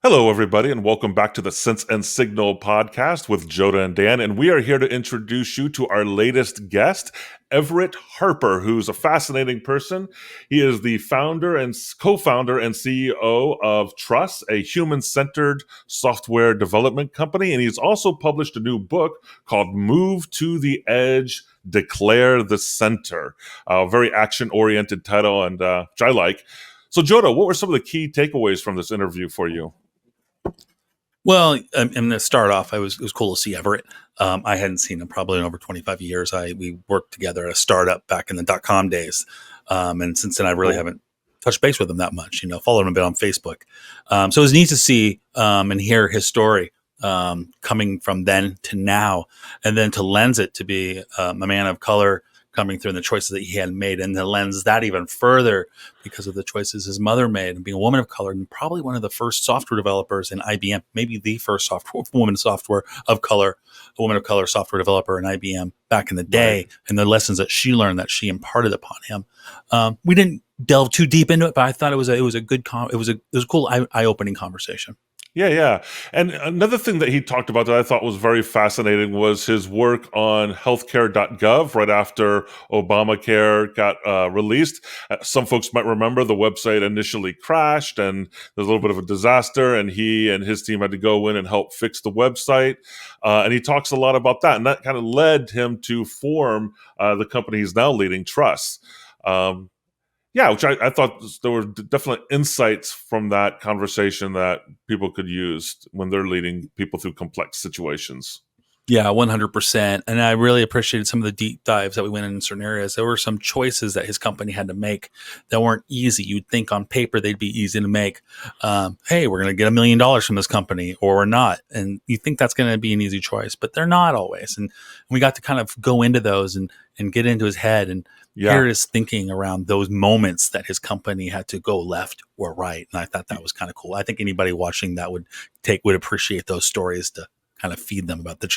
Hello, everybody, and welcome back to the Sense and Signal podcast with Joda and Dan. And we are here to introduce you to our latest guest, Everett Harper, who's a fascinating person. He is the founder and co-founder and CEO of Trust, a human-centered software development company. And he's also published a new book called Move to the Edge, Declare the Center. A very action-oriented title, and which I like. So, Joda, what were some of the key takeaways from this interview for you? Well, I'm going to start off. It was cool to see Everett. I hadn't seen him probably in over 25 years. We worked together at a startup back in the .com days, and since then I really haven't touched base with him that much. Followed him a bit on Facebook. So it was neat to see and hear his story coming from then to now, and then to lens it to be a man of color coming through and the choices that he had made, and to lens that even further because of the choices his mother made, and being a woman of color, and probably one of the first software developers in IBM, maybe the first woman of color software developer in IBM back in the day, right. And the lessons that she learned that she imparted upon him. We didn't delve too deep into it, but I thought it was a cool eye-opening conversation. Yeah. And another thing that he talked about that I thought was very fascinating was his work on Healthcare.gov right after Obamacare got released. Some folks might remember the website initially crashed and there's a little bit of a disaster, and he and his team had to go in and help fix the website. And he talks a lot about that. And that kind of led him to form the company he's now leading, Trust. Yeah, which I thought there were definitely insights from that conversation that people could use when they're leading people through complex situations. Yeah, 100%. And I really appreciated some of the deep dives that we went in certain areas. There were some choices that his company had to make that weren't easy. You'd think on paper they'd be easy to make. Hey, we're going to get $1 million from this company, or we're not. And you think that's going to be an easy choice, but they're not always. And we got to kind of go into those and get into his head and hear his thinking around those moments that his company had to go left or right. And I thought that was kind of cool. I think anybody watching that would appreciate those stories to kind of feed them about the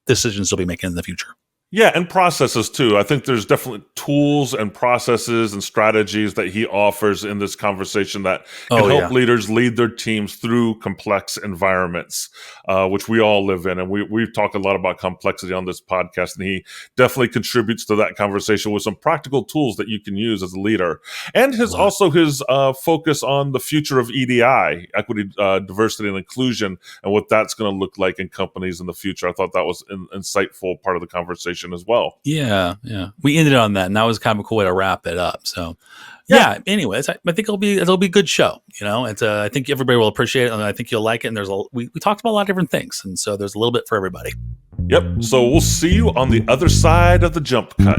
decisions they'll be making in the future. Yeah, and processes too. I think there's definitely tools and processes and strategies that he offers in this conversation that can help leaders lead their teams through complex environments, which we all live in. And we've talked a lot about complexity on this podcast, and he definitely contributes to that conversation with some practical tools that you can use as a leader. And his focus on the future of EDI, equity, diversity, and inclusion, and what that's going to look like in companies in the future. I thought that was an insightful part of the conversation as well. Yeah. We ended on that, and that was kind of a cool way to wrap it up. So, anyways, I think it'll be a good show. It's I think everybody will appreciate it, and I think you'll like it. And we talked about a lot of different things, and so there's a little bit for everybody. Yep. So we'll see you on the other side of the jump cut.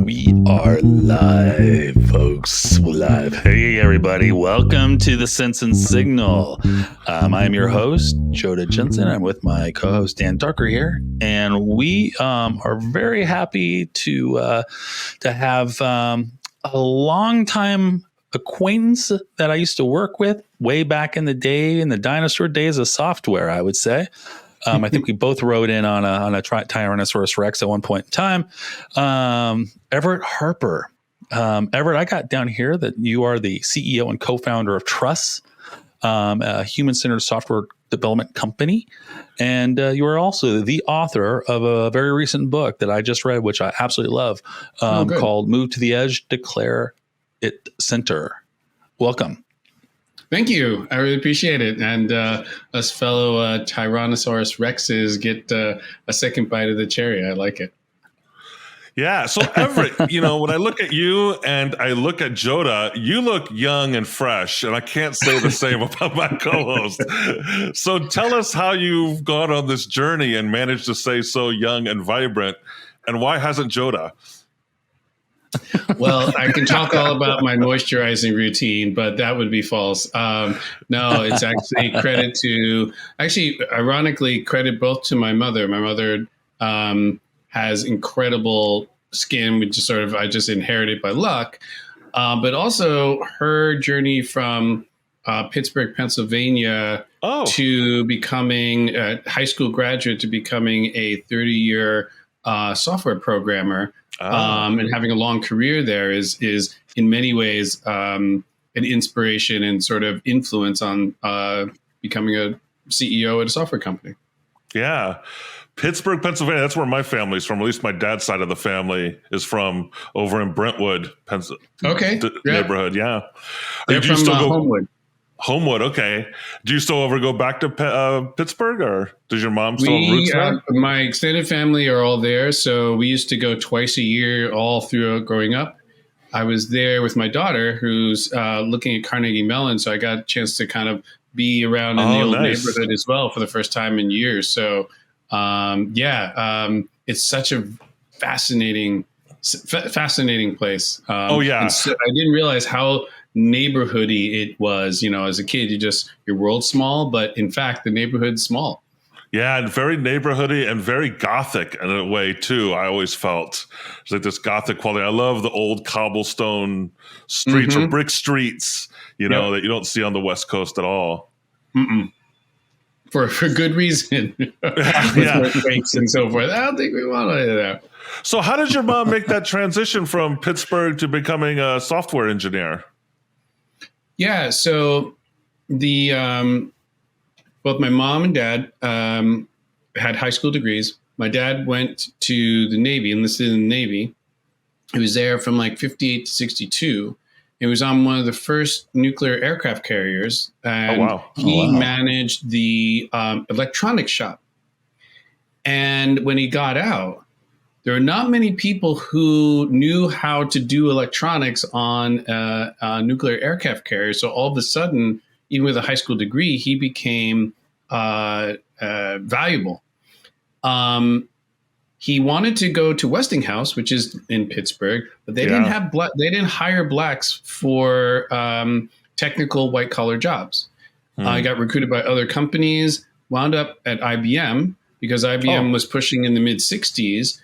We are live, folks. We're live. Hey, everybody. Welcome to the Sense and Signal. I am your host, Joda Jensen. I'm with my co-host, Dan Darker here. And we are very happy to have a longtime acquaintance that I used to work with way back in the day, in the dinosaur days of software, I would say. I think we both rode in on a Tyrannosaurus Rex at one point in time. Everett Harper. Everett, I got down here that you are the CEO and co-founder of Trust, a human-centered software development company. And you are also the author of a very recent book that I just read, which I absolutely love, called Move to the Edge, Declare It Center. Welcome. Thank you. I really appreciate it. And us fellow Tyrannosaurus Rexes get a second bite of the cherry. I like it. Yeah. So Everett, when I look at you and I look at Joda, you look young and fresh, and I can't say the same about my co-host. So tell us how you've gone on this journey and managed to stay so young and vibrant, and why hasn't Joda? Well, I can talk all about my moisturizing routine, but that would be false. No, it's actually ironically, credit both to my mother. My mother has incredible skin, which I just inherited by luck. But also her journey from Pittsburgh, Pennsylvania, to becoming a high school graduate, to becoming a 30-year software programmer. And having a long career there is in many ways an inspiration and sort of influence on becoming a CEO at a software company. Yeah. Pittsburgh, Pennsylvania. That's where my family's from. At least my dad's side of the family is from, over in Brentwood, neighborhood. Yeah. They're Do you from still go Homewood. Homewood? Okay. Do you still ever go back to Pittsburgh, or does your mom still have roots there? My extended family are all there, so we used to go twice a year all throughout growing up. I was there with my daughter, who's looking at Carnegie Mellon, so I got a chance to kind of be around in the old neighborhood as well for the first time in years. So, it's such a fascinating place. And so I didn't realize how neighborhoody it was. As a kid, your world's small, but in fact, the neighborhood's small. Yeah, and very neighborhoody and very gothic in a way too. I always felt it's like this gothic quality. I love the old cobblestone streets or brick streets, that you don't see on the West Coast at all. For good reason. Earthquakes and so forth. I don't think we want to do that. So how did your mom make that transition from Pittsburgh to becoming a software engineer? Yeah, so both my mom and dad had high school degrees. My dad went to the Navy, enlisted in the Navy. He was there from like 58 to 62. He was on one of the first nuclear aircraft carriers. And he managed the electronics shop. And when he got out, there are not many people who knew how to do electronics on a nuclear aircraft carrier. So all of a sudden, even with a high school degree, he became valuable. He wanted to go to Westinghouse, which is in Pittsburgh, but they didn't have they didn't hire blacks for technical white collar jobs. I got recruited by other companies, wound up at IBM because IBM was pushing in the mid 60s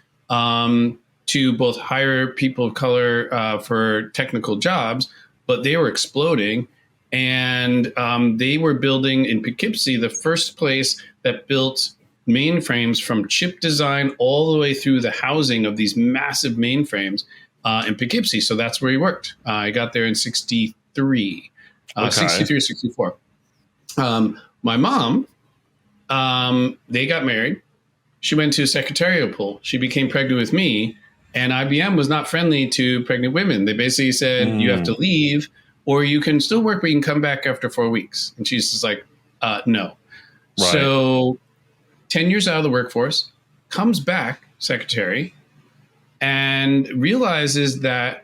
to both hire people of color for technical jobs, but they were exploding. And they were building in Poughkeepsie, the first place that built mainframes from chip design all the way through the housing of these massive mainframes in Poughkeepsie. So that's where he worked. I got there in 63, 63 or 64. My mom, they got married. She went to a secretarial pool. She became pregnant with me. And IBM was not friendly to pregnant women. They basically said, you have to leave, or you can still work, but you can come back after 4 weeks. And she's just like, no. Right. So 10 years out of the workforce, comes back, secretary, and realizes that,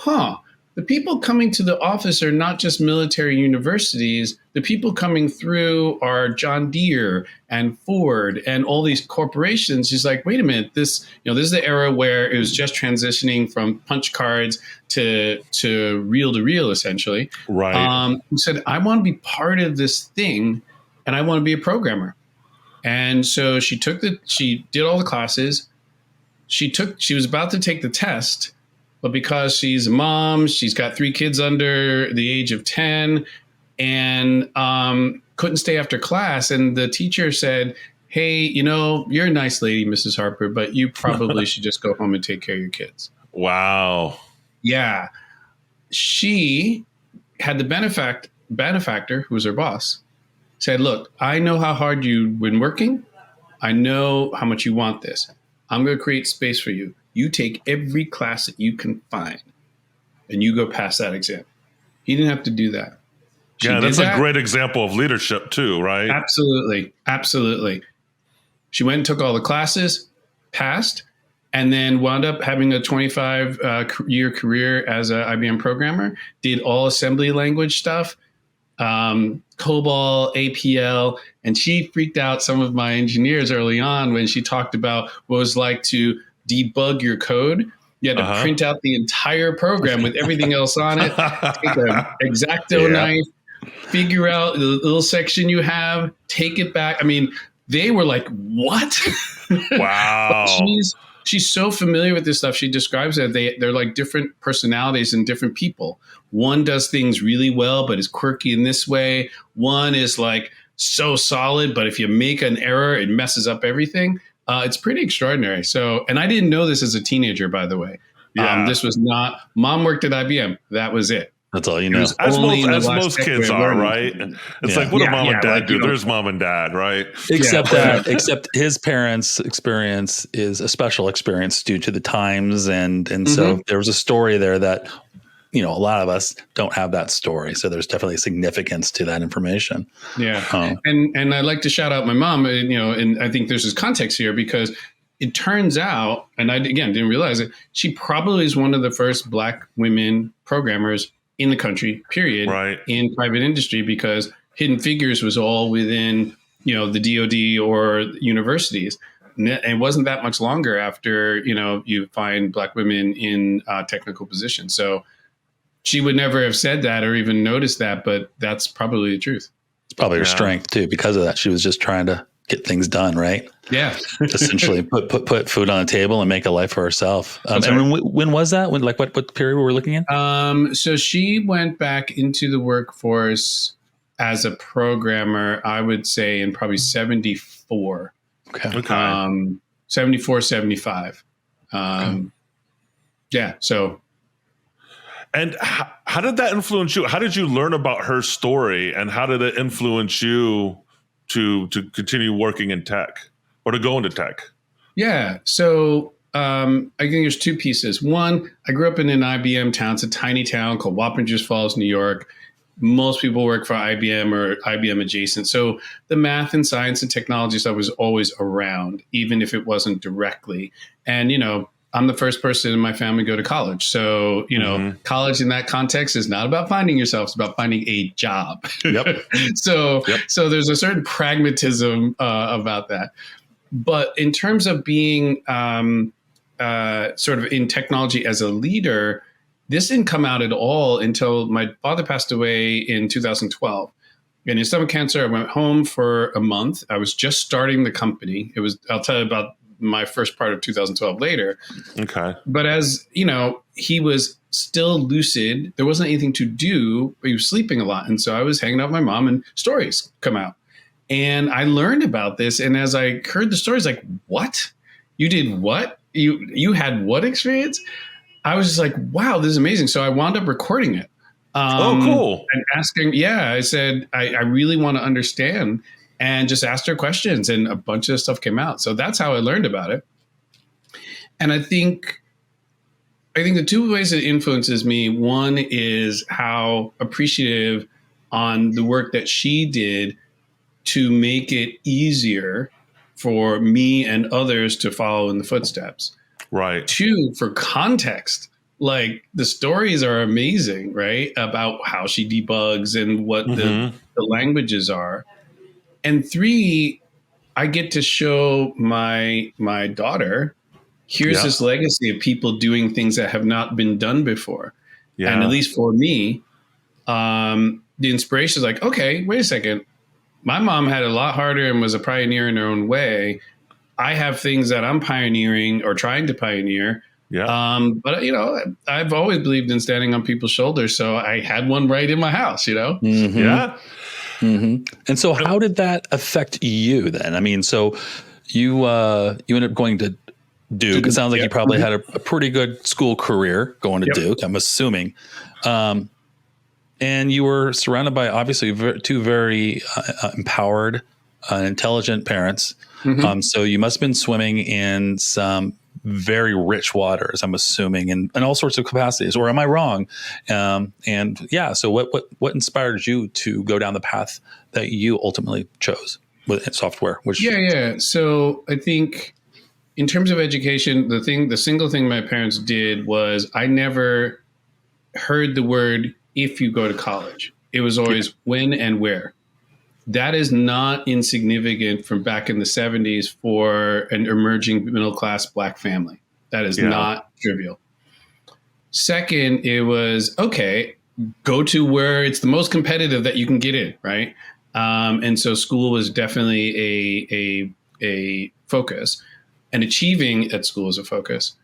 the people coming to the office are not just military universities. The people coming through are John Deere and Ford and all these corporations. She's like, wait a minute, this is the era where it was just transitioning from punch cards to reel, essentially. Right. He said, I want to be part of this thing, and I want to be a programmer. And so she did all the classes. She was about to take the test, but because she's a mom, she's got 3 kids under the age of 10, and couldn't stay after class. And the teacher said, hey, you're a nice lady, Mrs. Harper, but you probably should just go home and take care of your kids. Wow. Yeah. She had the benefactor, who was her boss, said, look, I know how hard you've been working. I know how much you want this. I'm going to create space for you. You take every class that you can find, and you go pass that exam. He didn't have to do that. That's a great example of leadership too, right? Absolutely. Absolutely. She went and took all the classes, passed, and then wound up having a 25-year career as an IBM programmer, did all assembly language stuff, COBOL, APL, and she freaked out some of my engineers early on when she talked about what it was like to debug your code. You had to print out the entire program with everything else on it, take an X-Acto knife, figure out the little section you have, take it back. I mean, they were like, what? Wow. She's so familiar with this stuff. She describes that they're like different personalities and different people. One does things really well, but is quirky in this way. One is like so solid, but if you make an error, it messes up everything. It's pretty extraordinary. So, and I didn't know this as a teenager, by the way. Yeah. This was not, mom worked at IBM. That was it. That's all you It know. was As only most in the as last most decade kids of are, learning right? something. It's Yeah. like, what do mom and dad like, do? you know, There's mom and dad, right? Except his parents' experience is a special experience due to the times, and so there was a story there that, you know, a lot of us don't have that story. So there's definitely significance to that information. Yeah. And I'd like to shout out my mom, you know, and I think there's this context here because it turns out, and I, again, didn't realize it, she probably is one of the first Black women programmers in the country, period, Right. in private industry, because Hidden Figures was all within, you know, the DoD or universities. And it wasn't that much longer after, you know, you find Black women in technical positions. So she would never have said that or even noticed that, but that's probably the truth. It's probably her strength too. Because of that, she was just trying to get things done, right? Yeah. Essentially put food on the table and make a life for herself. And when was that? When, like, what period were we looking at? So she went back into the workforce as a programmer, I would say in probably 74. Okay. 74, 75. Yeah. So. And how did that influence you? How did you learn about her story, and how did it influence you to continue working in tech or to go into tech? Yeah. So I think there's two pieces. One, I grew up in an IBM town. It's a tiny town called Wappingers Falls, New York. Most people work for IBM or IBM adjacent. So the math and science and technology stuff was always around, even if it wasn't directly. And, you know, I'm the first person in my family to go to college. So, you know, college in that context is not about finding yourself. It's about finding a job. Yep. So there's a certain pragmatism about that. But in terms of being sort of in technology as a leader, this didn't come out at all until my father passed away in 2012. And in stomach cancer, I went home for a month. I was just starting the company. I'll tell you about my first part of 2012 later. Okay. But as you know, he was still lucid. There wasn't anything to do, but he was sleeping a lot. And so I was hanging out with my mom and stories come out. And I learned about this. And as I heard the stories, like, what? You did what? You had what experience? I was just like, wow, this is amazing. So I wound up recording it. Oh, cool. And asking, I said, I really want to understand, and just asked her questions, and a bunch of stuff came out. So that's how I learned about it. And I think the two ways it influences me, one is how appreciative on the work that she did to make it easier for me and others to follow in the footsteps. Right. Two, for context, like the stories are amazing, right? About how she debugs and what the languages are. And three, I get to show my daughter, here's this legacy of people doing things that have not been done before. Yeah. And at least for me, the inspiration is like, okay, wait a second. My mom had it a lot harder and was a pioneer in her own way. I have things that I'm pioneering or trying to pioneer. Yeah. But, you know, I've always believed in standing on people's shoulders. So I had one right in my house, you know? Yeah. And so how did that affect you then? I mean, so you ended up going to Duke. It sounds like you probably had a pretty good school career going to Duke, I'm assuming. And you were surrounded by obviously two very empowered, intelligent parents. So you must have been swimming in some very rich waters, I'm assuming, in all sorts of capacities. Or am I wrong? So what inspired you to go down the path that you ultimately chose with software? So I think in terms of education, the single thing my parents did was I never heard the word if you go to college. It was always when and where. That is not insignificant from back in the 70s for an emerging middle-class Black family. That is not trivial. Second, it was, okay, go to where it's the most competitive that you can get in, right? And so school was definitely a focus, and achieving at school is a focus.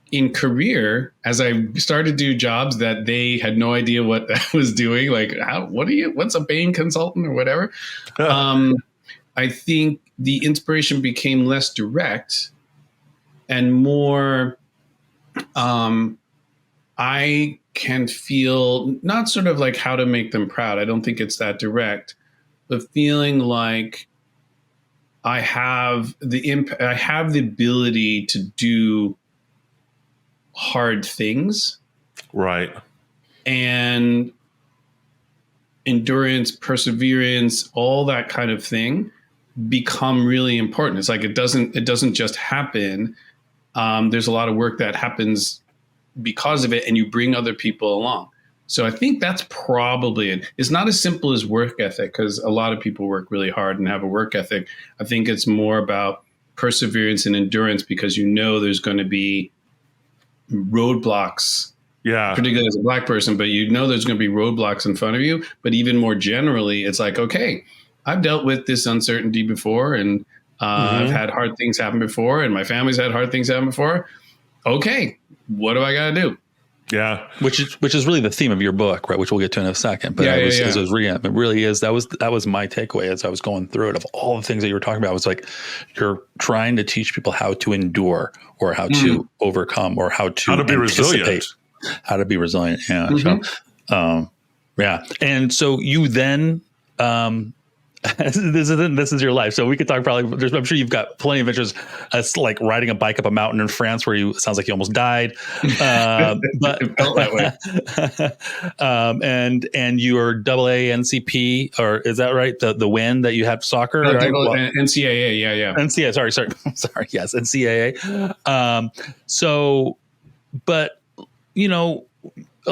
In career, as I started to do jobs that they had no idea what that was doing, like what's a Bain consultant or whatever? I think the inspiration became less direct and more, I can feel not sort of like how to make them proud. I don't think it's that direct, but feeling like I have I have the ability to do hard things. Right. And endurance, perseverance, all that kind of thing become really important. It's like it doesn't just happen. There's a lot of work that happens because of it, and you bring other people along. So I think that's probably it. It's not as simple as work ethic, because a lot of people work really hard and have a work ethic. I think it's more about perseverance and endurance, because you know there's going to be roadblocks, particularly as a Black person, but you know there's going to be roadblocks in front of you. But even more generally, it's like, okay, I've dealt with this uncertainty before, and I've had hard things happen before, and my family's had hard things happen before. Okay, what do I got to do? Yeah. Which is really the theme of your book, right? Which we'll get to in a second. But as I was reading it really is, that was my takeaway as I was going through it. Of all the things that you were talking about, was like, you're trying to teach people how to endure, or how to overcome, or how to be resilient. How to be resilient. Yeah. So, yeah. And so you then, this is your life. So we could talk probably, I'm sure you've got plenty of interest, like riding a bike up a mountain in France where it sounds like you almost died. But it felt that way. And your AA NCP, or is that right? The win that you have soccer, right? NCAA. Yeah. NCAA. Sorry. Yes. NCAA. But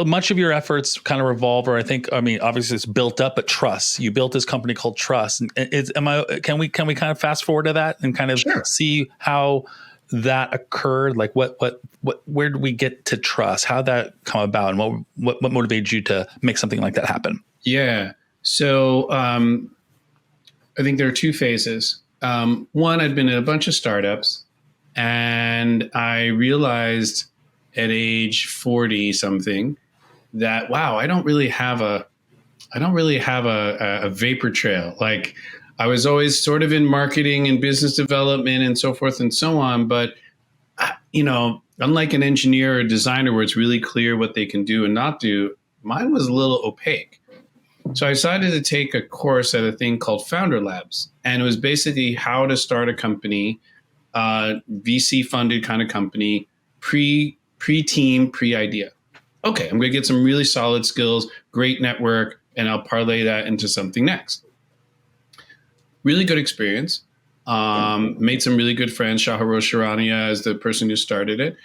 much of your efforts kind of revolve, or obviously it's built up at Trust. You built this company called Trust. And can we kind of fast forward to that and kind of see how that occurred? Like where did we get to Trust? How did that come about, and what motivated you to make something like that happen? Yeah. So I think there are two phases. One, I'd been in a bunch of startups, and I realized at age 40 something that, wow, I don't really have a vapor trail. Like, I was always sort of in marketing and business development and so forth and so on. But, unlike an engineer or designer where it's really clear what they can do and not do, mine was a little opaque. So I decided to take a course at a thing called Founder Labs. And it was basically how to start a company, VC funded kind of company, pre-team, pre-idea. Okay, I'm going to get some really solid skills, great network, and I'll parlay that into something next. Really good experience. Made some really good friends. Shaharoj Sharania is the person who started it.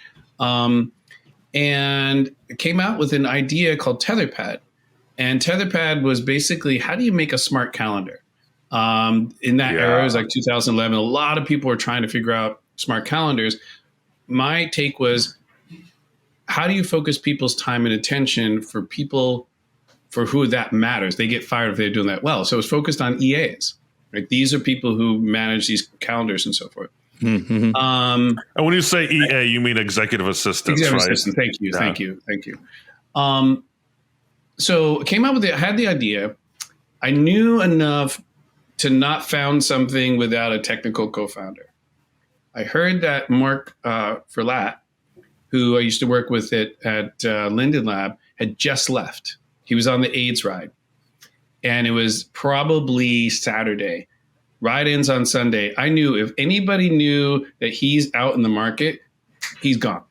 And came out with an idea called TetherPad. And TetherPad was basically, how do you make a smart calendar? In that era, it was like 2011. A lot of people were trying to figure out smart calendars. My take was, how do you focus people's time and attention for people for who that matters? They get fired if they're doing that well. So it was focused on EAs. Right? These are people who manage these calendars and so forth. Mm-hmm. And when you say EA, you mean executive assistants, right? Assistant. Thank you. So came up with it. I had the idea. I knew enough to not found something without a technical co-founder. I heard that Mark Verlat, who I used to work with at Linden Lab, had just left. He was on the AIDS ride. And it was probably Saturday. Ride ends on Sunday. I knew if anybody knew that he's out in the market, he's gone.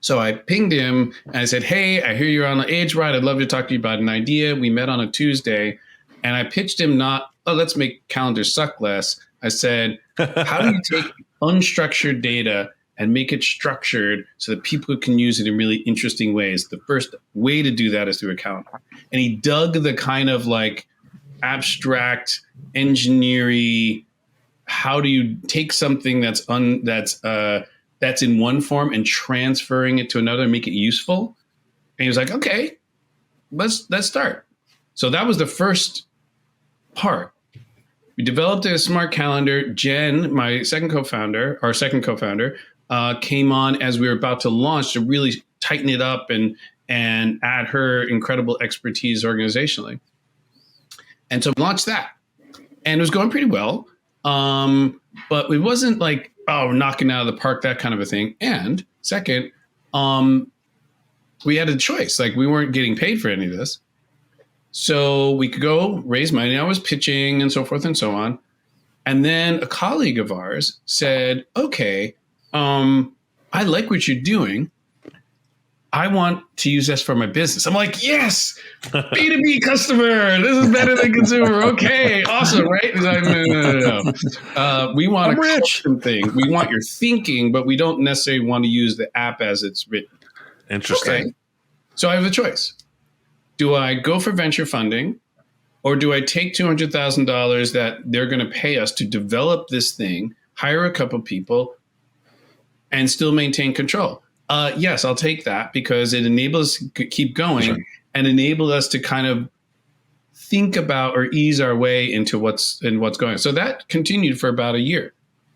So I pinged him and I said, hey, I hear you're on the AIDS ride. I'd love to talk to you about an idea. We met on a Tuesday. And I pitched him not, let's make calendars suck less. I said, how do you take unstructured data and make it structured so that people can use it in really interesting ways? The first way to do that is through a calendar. And he dug the kind of like abstract engineering, how do you take something that's in one form and transferring it to another and make it useful? And he was like, okay, let's start. So that was the first part. We developed a smart calendar. Jen, my second co-founder, came on as we were about to launch to really tighten it up and add her incredible expertise organizationally. And so we launched that. And it was going pretty well. But it wasn't like, oh, we're knocking out of the park, that kind of a thing. And second, we had a choice. Like, we weren't getting paid for any of this. So we could go raise money. I was pitching and so forth and so on. And then a colleague of ours said, okay, I like what you're doing. I want to use this for my business. I'm like, yes, B2B customer. This is better than consumer. Okay, awesome, right? He's like, no. We want a custom thing. We want your thinking, but we don't necessarily want to use the app as it's written. Interesting. Okay. So I have a choice. Do I go for venture funding, or do I take $200,000 that they're going to pay us to develop this thing, hire a couple people, and still maintain control? Yes, I'll take that, because it enables us to keep going and enable us to kind of think about or ease our way into what's going on. So that continued for about a year.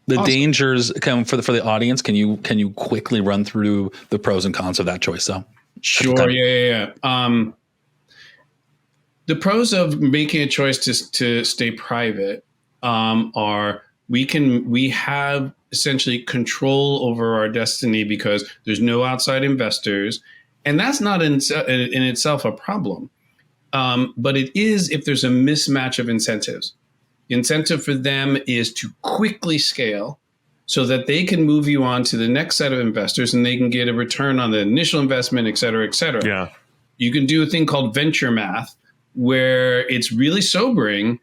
The dangers come for the audience. Can you quickly run through the pros and cons of that choice, though? Sure. Yeah. The pros of making a choice to stay private are we have essentially control over our destiny, because there's no outside investors, and that's not in itself a problem. But it is if there's a mismatch of incentives. The incentive for them is to quickly scale so that they can move you on to the next set of investors, and they can get a return on the initial investment, et cetera, et cetera. Yeah. You can do a thing called venture math, where it's really sobering.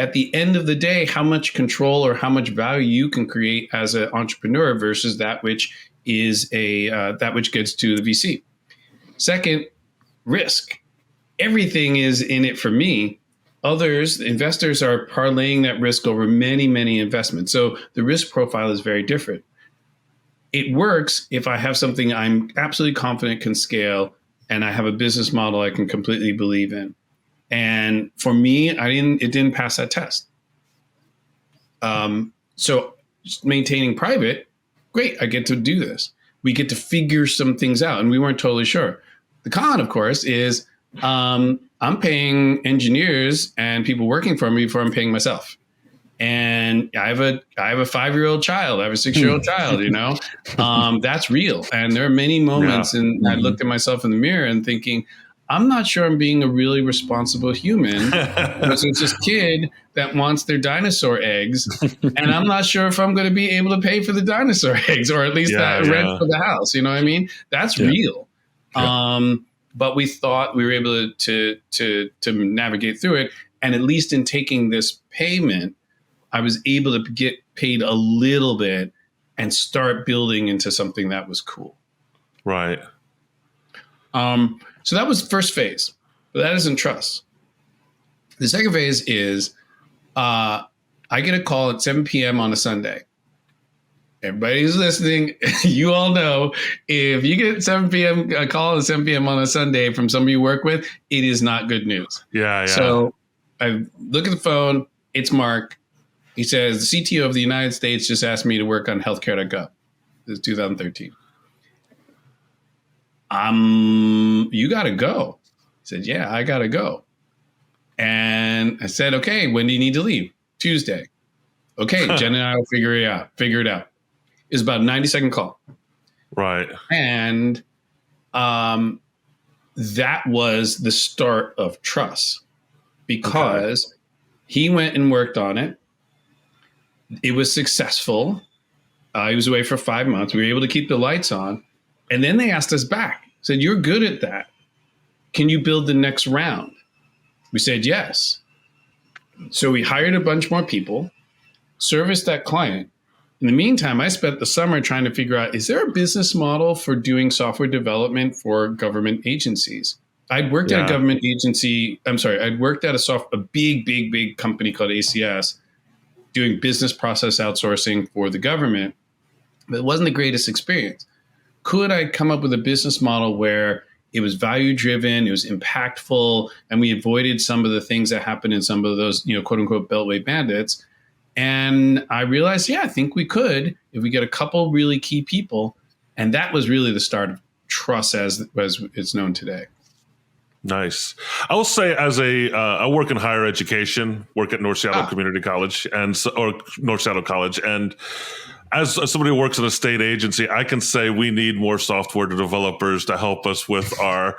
At the end of the day, how much control or how much value you can create as an entrepreneur versus that which is that which gets to the VC. Second, risk. Everything is in it for me. Investors are parlaying that risk over many, many investments. So the risk profile is very different. It works if I have something I'm absolutely confident can scale, and I have a business model I can completely believe in. And for me, it didn't pass that test. So maintaining private, great, I get to do this. We get to figure some things out, and we weren't totally sure. The con, of course, is I'm paying engineers and people working for me before I'm paying myself. And I have a 5-year-old child. I have a 6-year-old child, that's real. And there are many moments and I looked at myself in the mirror and thinking, I'm not sure I'm being a really responsible human, because it's this kid that wants their dinosaur eggs, and I'm not sure if I'm going to be able to pay for the dinosaur eggs, or at least rent for the house. You know what I mean? That's real. Yeah. But we thought we were able to navigate through it, and at least in taking this payment, I was able to get paid a little bit and start building into something that was cool. Right. So that was the first phase, but that isn't trust. The second phase is I get a call at 7 p.m. on a Sunday. Everybody who's listening, you all know, if you get a call at 7 p.m. on a Sunday from somebody you work with, it is not good news. Yeah. So I look at the phone. It's Mark. He says, the CTO of the United States just asked me to work on Healthcare.gov. This is 2013. You got to go. He said, yeah, I got to go. And I said, okay, when do you need to leave? Tuesday. Okay, Jen and I will figure it out. It was about a 90-second call. Right. And that was the start of trust, because he went and worked on it. It was successful. He was away for 5 months. We were able to keep the lights on. And then they asked us back, said, you're good at that. Can you build the next round? We said, yes. So we hired a bunch more people, serviced that client. In the meantime, I spent the summer trying to figure out, is there a business model for doing software development for government agencies? I'd worked at a government agency. I'd worked at a big company called ACS, doing business process outsourcing for the government, but it wasn't the greatest experience. Could I come up with a business model where it was value driven, it was impactful, and we avoided some of the things that happened in some of those, quote unquote, beltway bandits? And I realized, I think we could if we get a couple really key people. And that was really the start of trust as it's known today. Nice. I will say, as I work in higher education, work at North Seattle Community College or North Seattle College, and as somebody who works in a state agency, I can say we need more software developers to help us with our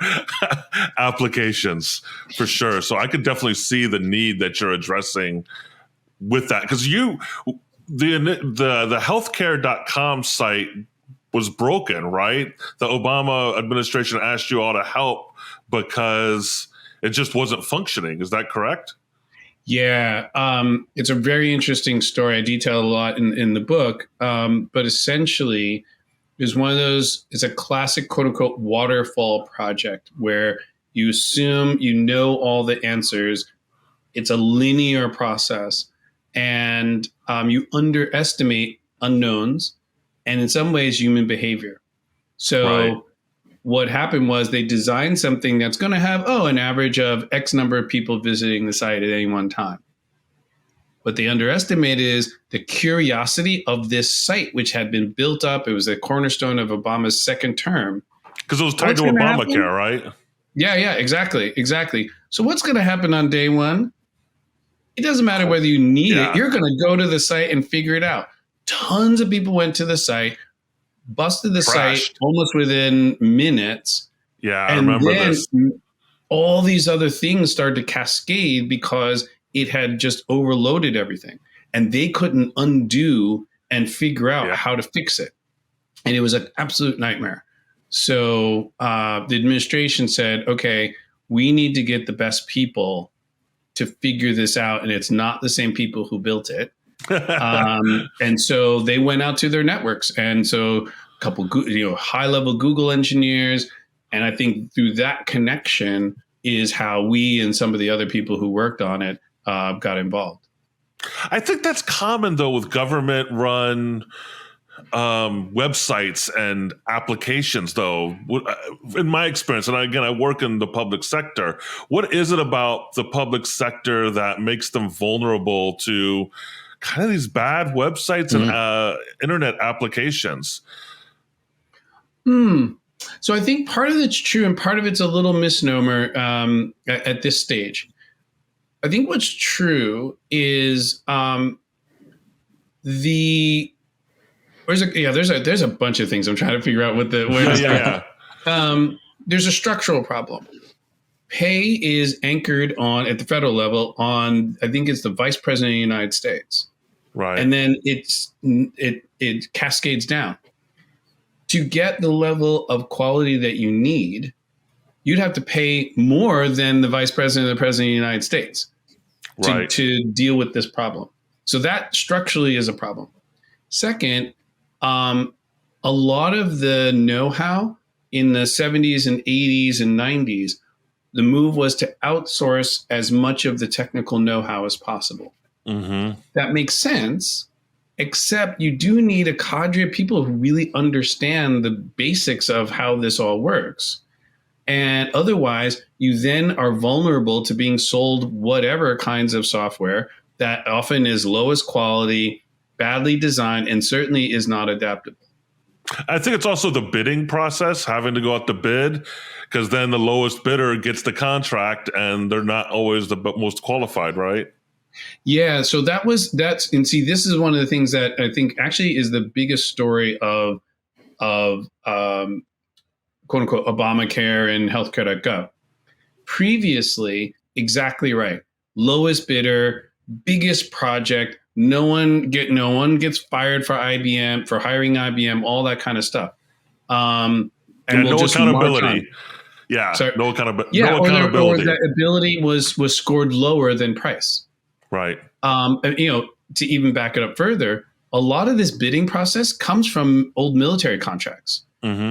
applications for sure. So I could definitely see the need that you're addressing with that, because the healthcare.com site was broken, right? The Obama administration asked you all to help because it just wasn't functioning. Is that correct? Yeah, it's a very interesting story. I detail a lot in the book, but essentially, it's one of those. It's a classic "quote unquote" waterfall project where you assume you know all the answers. It's a linear process, and you underestimate unknowns, and in some ways, human behavior. So. Right. What happened was they designed something that's going to have, an average of X number of people visiting the site at any one time. What they underestimated is the curiosity of this site, which had been built up. It was a cornerstone of Obama's second term. Because it was tied to Obamacare, right? Yeah, exactly. So what's going to happen on day one? It doesn't matter whether you need it. You're going to go to the site and figure it out. Tons of people went to the site, busted the site almost within minutes. Yeah, I remember this. All these other things started to cascade because it had just overloaded everything. And they couldn't undo and figure out how to fix it. And it was an absolute nightmare. So the administration said, okay, we need to get the best people to figure this out. And it's not the same people who built it. And so they went out to their networks, and so a couple, high-level Google engineers, and I think through that connection is how we and some of the other people who worked on it got involved. I think that's common though with government-run websites and applications, though. In my experience, and again, I work in the public sector. What is it about the public sector that makes them vulnerable to kind of these bad websites and internet applications? So I think part of it's true and part of it's a little misnomer at this stage. I think what's true is there's a bunch of things I'm trying to figure out what there's a structural problem. Pay is anchored on, at the federal level, on, I think it's the Vice President of the United States. Right. And then it cascades down. To get the level of quality that you need, you'd have to pay more than the Vice President of the President of the United States to deal with this problem. So that structurally is a problem. Second, a lot of the know-how in the 70s and 80s and 90s, the move was to outsource as much of the technical know-how as possible. That makes sense, except you do need a cadre of people who really understand the basics of how this all works. And otherwise, you then are vulnerable to being sold whatever kinds of software that often is lowest quality, badly designed, and certainly is not adaptable. I think it's also the bidding process, having to go out to bid, because then the lowest bidder gets the contract and they're not always the most qualified, right? Yeah, so and see, this is one of the things that I think actually is the biggest story of quote unquote Obamacare and Healthcare.gov. Previously, exactly right. Lowest bidder, biggest project. No one gets fired for IBM, for hiring IBM, all that kind of stuff. And no accountability. Yeah, no accountability. Or that ability was scored lower than price. Right. To even back it up further, a lot of this bidding process comes from old military contracts.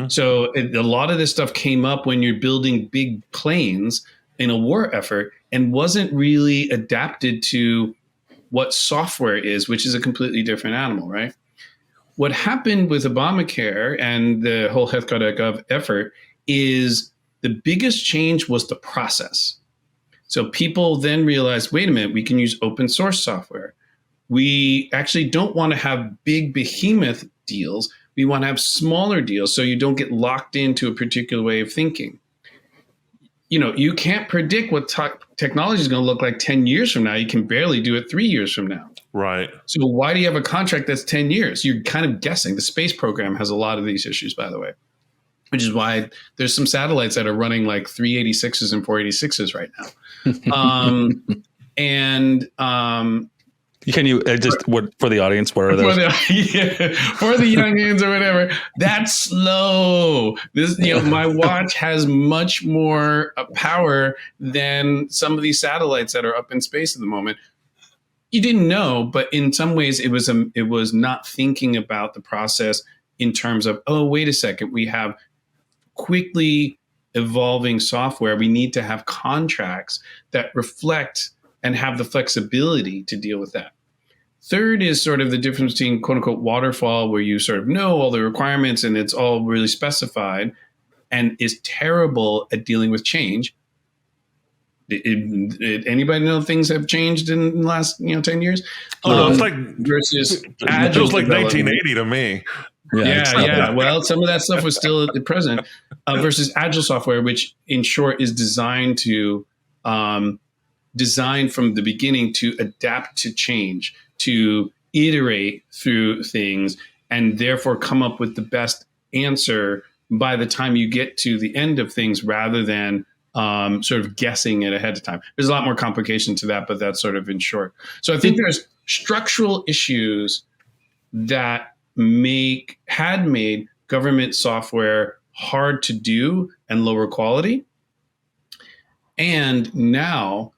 So a lot of this stuff came up when you're building big planes in a war effort and wasn't really adapted to what software is, which is a completely different animal, right? What happened with Obamacare and the whole Healthcare.gov effort is the biggest change was the process. So people then realized, wait a minute, we can use open source software. We actually don't want to have big behemoth deals. We want to have smaller deals so you don't get locked into a particular way of thinking. you can't predict what technology is going to look like 10 years from now. You can barely do it 3 years from now. Right. So why do you have a contract that's 10 years? You're kind of guessing. The space program has a lot of these issues, by the way, which is why there's some satellites that are running like 386s and 486s right now. Can you just what for the audience? What are those? For the youngins or whatever. That's slow. This, my watch has much more power than some of these satellites that are up in space at the moment. You didn't know, but in some ways, it was not thinking about the process in terms of, oh, wait a second, we have quickly evolving software. We need to have contracts that reflect and have the flexibility to deal with that. Third is sort of the difference between quote unquote waterfall, where you sort of know all the requirements and it's all really specified, and is terrible at dealing with change. Did anybody know things have changed in the last 10 years? It's like versus agile. It feels like 1980 to me. Yeah. Well, some of that stuff was still at the present versus agile software, which in short is designed from the beginning to adapt to change, to iterate through things, and therefore come up with the best answer by the time you get to the end of things, rather than sort of guessing it ahead of time. There's a lot more complication to that, but that's sort of in short. So I think there's structural issues that had made government software hard to do and lower quality. And now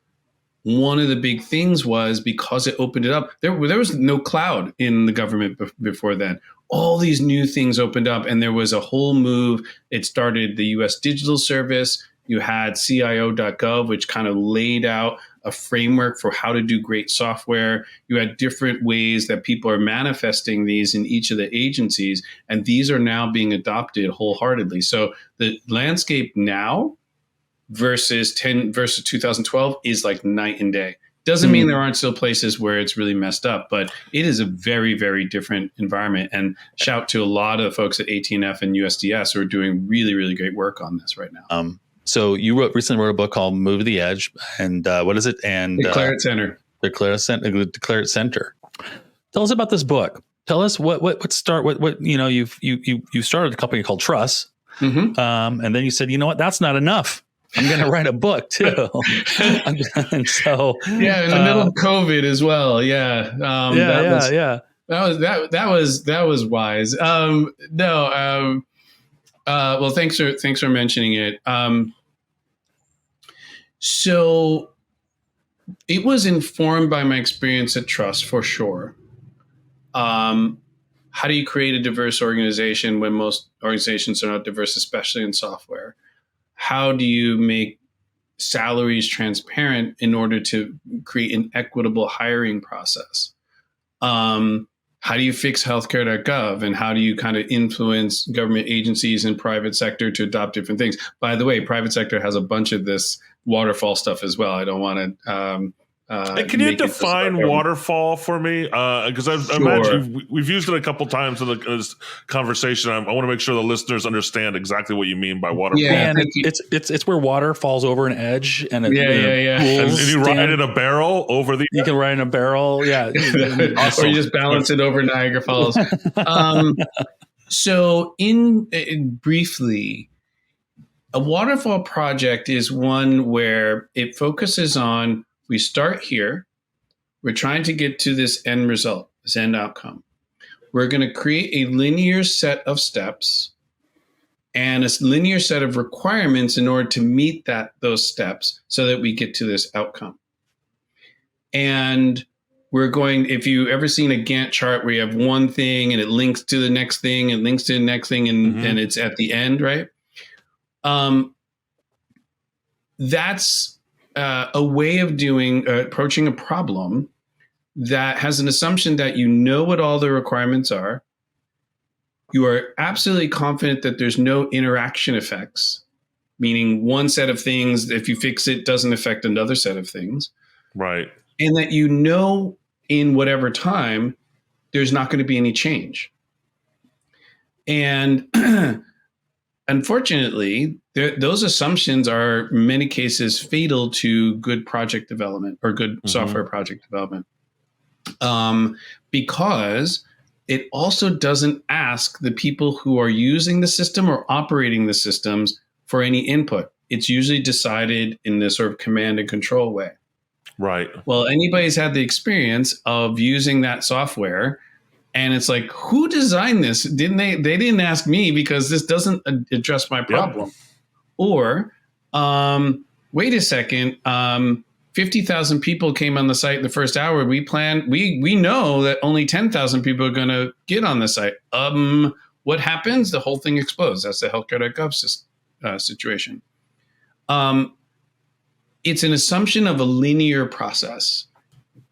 one of the big things was, because it opened it up, there was no cloud in the government before then. All these new things opened up, and there was a whole move. It started the US Digital Service. You had CIO.gov, which kind of laid out a framework for how to do great software. You had different ways that people are manifesting these in each of the agencies, and these are now being adopted wholeheartedly. So the landscape now versus 2012 is like night and day. Doesn't mean there aren't still places where it's really messed up, but it is a very, very different environment. And shout to a lot of the folks at AT&F and USDS who are doing really, really great work on this right now. So you recently wrote a book called Move to the Edge, and what is it? And Declare It Center. Declare It Center. Tell us about this book. Tell us what you started a company called Trust, and then you said, you know what, that's not enough. I'm going to write a book too. And so, in the middle of COVID as well. Yeah. That was wise. Well, thanks for mentioning it. So it was informed by my experience at Trust, for sure. How do you create a diverse organization when most organizations are not diverse, especially in software? How do you make salaries transparent in order to create an equitable hiring process? How do you fix Healthcare.gov, and how do you kind of influence government agencies and private sector to adopt different things? By the way, private sector has a bunch of this waterfall stuff as well. I don't want to. Can you define waterfall for me? Because I imagine we've used it a couple times in this conversation. I want to make sure the listeners understand exactly what you mean by waterfall. Yeah, and it's where water falls over an edge, and and you ride in a barrel over the. You can ride in a barrel, awesome. Or you just balance it over Niagara Falls. So, briefly, a waterfall project is one where it focuses on. We start here. We're trying to get to this end result, this end outcome. We're going to create a linear set of steps and a linear set of requirements in order to meet those steps so that we get to this outcome. And we're going, if you've ever seen a Gantt chart where you have one thing and it links to the next thing and links to the next thing and it's at the end, right? That's a way of approaching a problem that has an assumption that you know what all the requirements are. You are absolutely confident that there's no interaction effects, meaning one set of things, if you fix it, doesn't affect another set of things. Right. And that you know in whatever time, there's not going to be any change. And Unfortunately, those assumptions are in many cases fatal to good project development or good software project development, because it also doesn't ask the people who are using the system or operating the systems for any input. It's usually decided in this sort of command and control way. Right. Well, anybody's had the experience of using that software, and it's like, who designed this? Didn't they? They didn't ask me because this doesn't address my problem. Yep. Or, wait a second, 50,000 people came on the site in the first hour. We know that only 10,000 people are going to get on the site. What happens? The whole thing explodes. That's the Healthcare.gov situation. It's an assumption of a linear process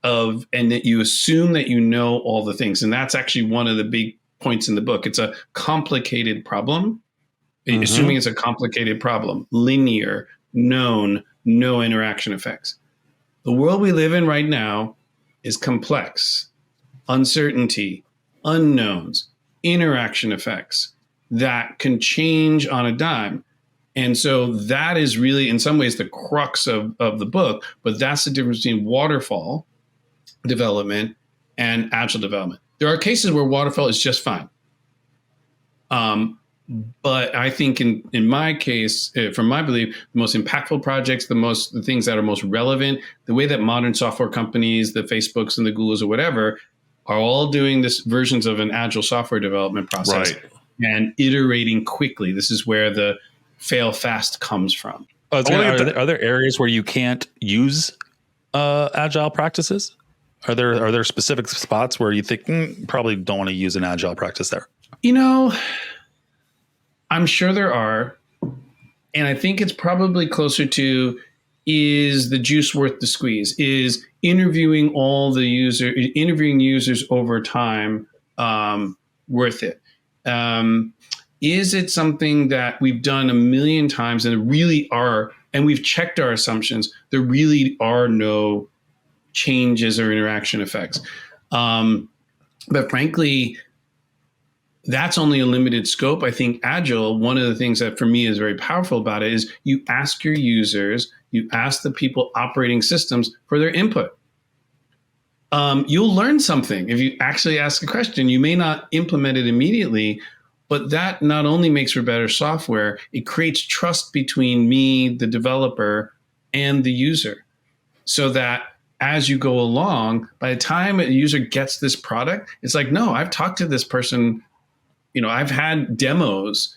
and that you assume that you know all the things. And that's actually one of the big points in the book. It's a complicated problem. Assuming it's a complicated problem, linear, known, no interaction effects. The world we live in right now is complex, uncertainty, unknowns, interaction effects that can change on a dime. And so that is really, in some ways, the crux of the book, but that's the difference between waterfall development and agile development. There are cases where waterfall is just fine. But I think in my case, from my belief, the most impactful projects, the things that are most relevant, the way that modern software companies, the Facebooks and the Googles or whatever, are all doing this versions of an agile software development process and iterating quickly. This is where the fail fast comes from. Are there areas where you can't use agile practices? Are there specific spots where you think probably don't want to use an agile practice there? I'm sure there are. And I think it's probably closer to, is the juice worth the squeeze? Is interviewing users over time worth it? Is it something that we've done a million times and we've checked our assumptions, there really are no changes or interaction effects? But frankly, that's only a limited scope. I think Agile, one of the things that for me is very powerful about it is you ask your users, you ask the people operating systems for their input. You'll learn something. If you actually ask a question, you may not implement it immediately, but that not only makes for better software, it creates trust between me, the developer, and the user. So that as you go along, by the time a user gets this product, it's like, no, I've talked to this person. I've had demos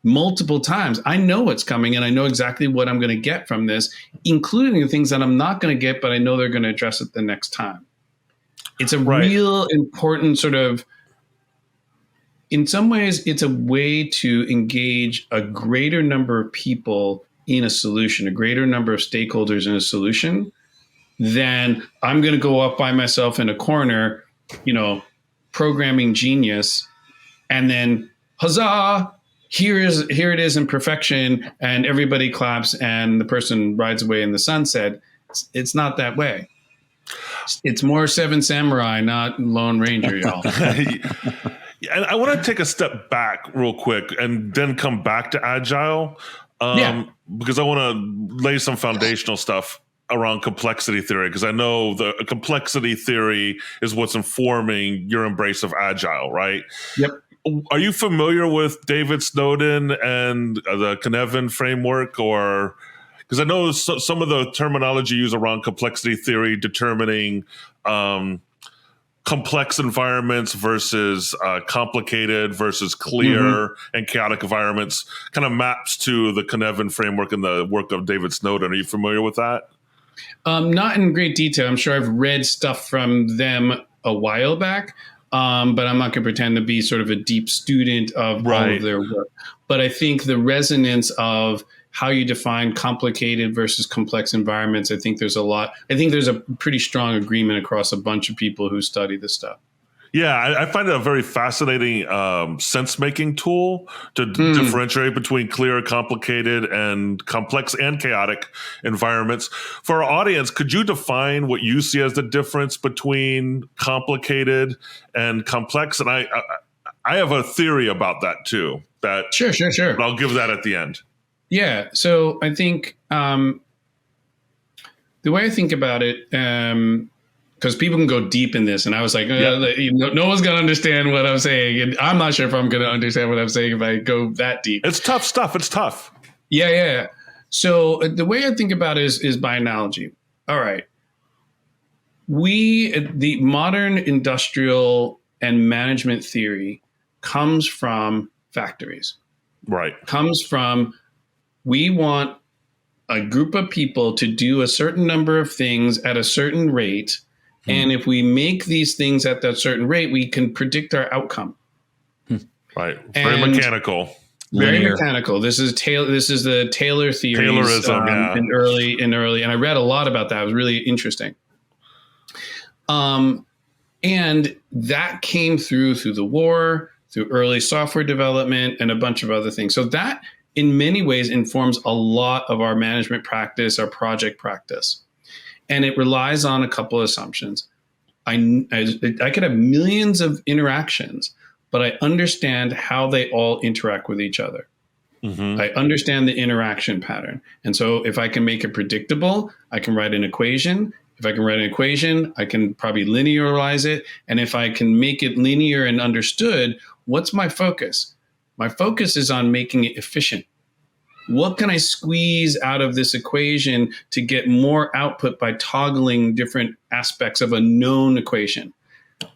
multiple times. I know what's coming and I know exactly what I'm going to get from this, including the things that I'm not going to get, but I know they're going to address it the next time. It's a real important sort of, in some ways, it's a way to engage a greater number of people in a solution, a greater number of stakeholders in a solution than I'm going to go up by myself in a corner, programming genius. And then, huzzah, here it is in perfection, and everybody claps, and the person rides away in the sunset. It's not that way. It's more Seven Samurai, not Lone Ranger, y'all. And I want to take a step back real quick and then come back to Agile, because I want to lay some foundational stuff around complexity theory, because I know the complexity theory is what's informing your embrace of Agile, right? Yep. Are you familiar with David Snowden and the Cynefin framework? Or because I know some of the terminology used around complexity theory determining complex environments versus complicated versus clear and chaotic environments kind of maps to the Cynefin framework and the work of David Snowden. Are you familiar with that? Not in great detail. I'm sure I've read stuff from them a while back. But I'm not going to pretend to be sort of a deep student of all of their work. But I think the resonance of how you define complicated versus complex environments, I think there's a pretty strong agreement across a bunch of people who study this stuff. Yeah, I find it a very fascinating sense-making tool to differentiate between clear, complicated, and complex and chaotic environments. For our audience, could you define what you see as the difference between complicated and complex? And I have a theory about that too that. Sure. But I'll give that at the end. Yeah. So I think the way I think about it, because people can go deep in this, and I was like, no one's going to understand what I'm saying, and I'm not sure if I'm going to understand what I'm saying if I go that deep. It's tough stuff. It's tough. Yeah. So the way I think about it is by analogy. All right. The modern industrial and management theory comes from factories. Right. Comes from, we want a group of people to do a certain number of things at a certain rate. And if we make these things at that certain rate, we can predict our outcome. Right. Very mechanical. Very mechanical. This is the Taylor theory. Taylorism, in early, and I read a lot about that. It was really interesting. And that came through the war, through early software development, and a bunch of other things. So that, in many ways, informs a lot of our management practice, our project practice. And it relies on a couple of assumptions. I could have millions of interactions, but I understand how they all interact with each other. Mm-hmm. I understand the interaction pattern. And so if I can make it predictable, I can write an equation. If I can write an equation, I can probably linearize it. And if I can make it linear and understood, what's my focus? My focus is on making it efficient. What can I squeeze out of this equation to get more output by toggling different aspects of a known equation?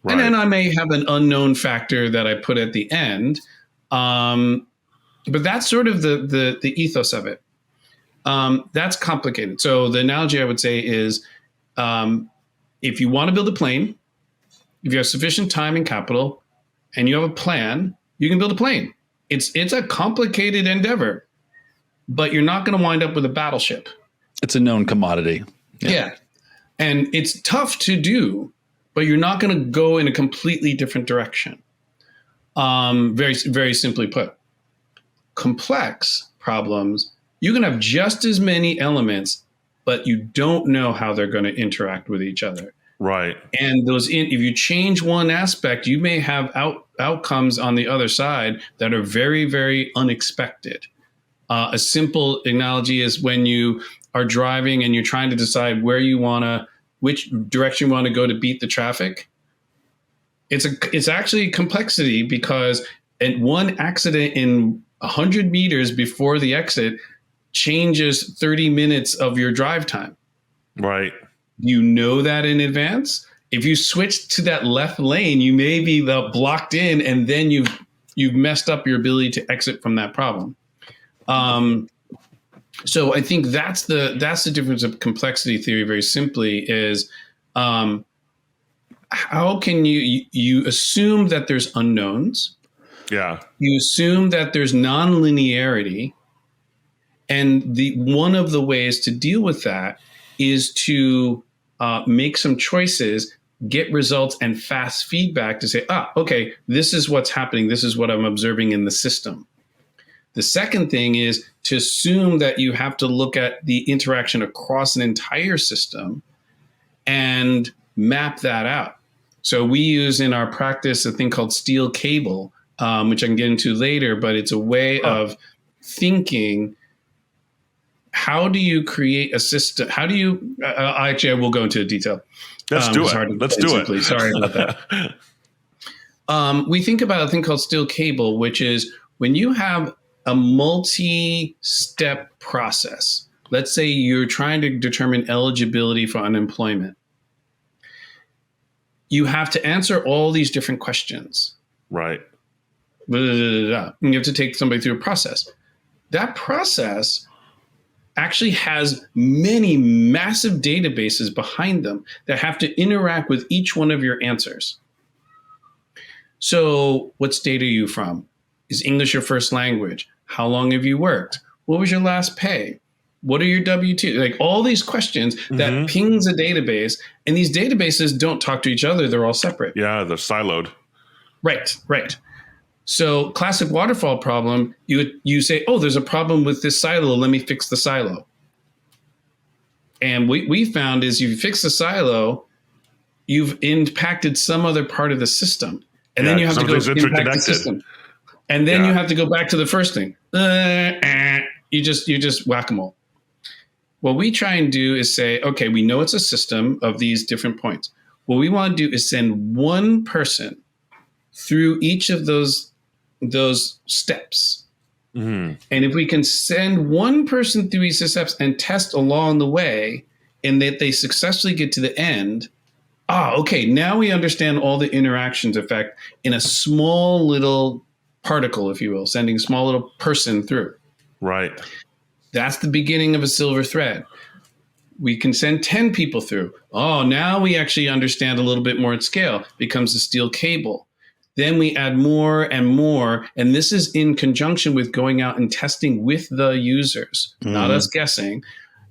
Right. And then I may have an unknown factor that I put at the end. But that's sort of the ethos of it. That's complicated. So the analogy I would say is, if you want to build a plane, if you have sufficient time and capital, and you have a plan, you can build a plane. It's a complicated endeavor, but you're not going to wind up with a battleship. It's a known commodity. Yeah. And it's tough to do, but you're not going to go in a completely different direction. Very, very simply put. Complex problems, you can have just as many elements, but you don't know how they're going to interact with each other. Right. And if you change one aspect, you may have outcomes on the other side that are very, very unexpected. A simple analogy is when you are driving and you're trying to decide which direction you want to go to beat the traffic. It's actually complexity because one accident in 100 meters before the exit changes 30 minutes of your drive time. Right. You know that in advance. If you switch to that left lane, you may be blocked in, and then you've messed up your ability to exit from that problem. So I think that's the difference of complexity theory. Very simply, is how can you assume that there's unknowns? Yeah. You assume that there's nonlinearity, and one of the ways to deal with that is to make some choices, get results, and fast feedback to say, okay, this is what's happening. This is what I'm observing in the system. The second thing is to assume that you have to look at the interaction across an entire system and map that out. So we use in our practice a thing called steel cable, which I can get into later, but it's a way of thinking. How do you create a system? How do you actually, I will go into detail. Let's do it. Let's do it. Sorry about that. We think about a thing called steel cable, which is when you have a multi-step process. Let's say you're trying to determine eligibility for unemployment. You have to answer all these different questions. Right. You have to take somebody through a process. That process actually has many massive databases behind them that have to interact with each one of your answers. So what state are you from? Is English your first language? How long have you worked? What was your last pay? What are your W-2? Like all these questions that pings a database, and these databases don't talk to each other. They're all separate. Yeah, they're siloed. Right. So classic waterfall problem, you say, there's a problem with this silo. Let me fix the silo. And what we found is if you fix the silo, you've impacted some other part of the system. And then you have to go impact the system. And then you have to go back to the first thing. You just whack-a-mole. What we try and do is say, okay, we know it's a system of these different points. What we want to do is send one person through each of those steps. Mm-hmm. And if we can send one person through each of the steps and test along the way, and that they successfully get to the end, okay, now we understand all the interactions effect in a small little particle, if you will, sending a small little person through. Right. That's the beginning of a silver thread. We can send 10 people through. Now we actually understand a little bit more at scale. Becomes a steel cable. Then we add more and more. And this is in conjunction with going out and testing with the users, not us guessing.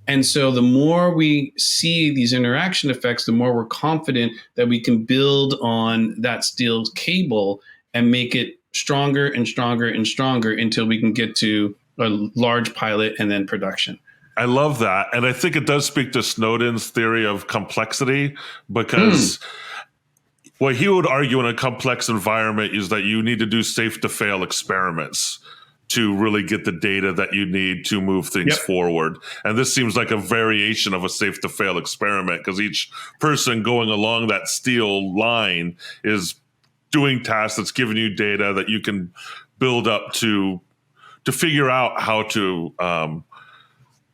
And so the more we see these interaction effects, the more we're confident that we can build on that steel cable and make it stronger and stronger and stronger until we can get to a large pilot and then production. I love that. And I think it does speak to Snowden's theory of complexity, because what he would argue in a complex environment is that you need to do safe to fail experiments to really get the data that you need to move things forward. And this seems like a variation of a safe to fail experiment, because each person going along that steel line is doing tasks that's giving you data that you can build up to figure out how to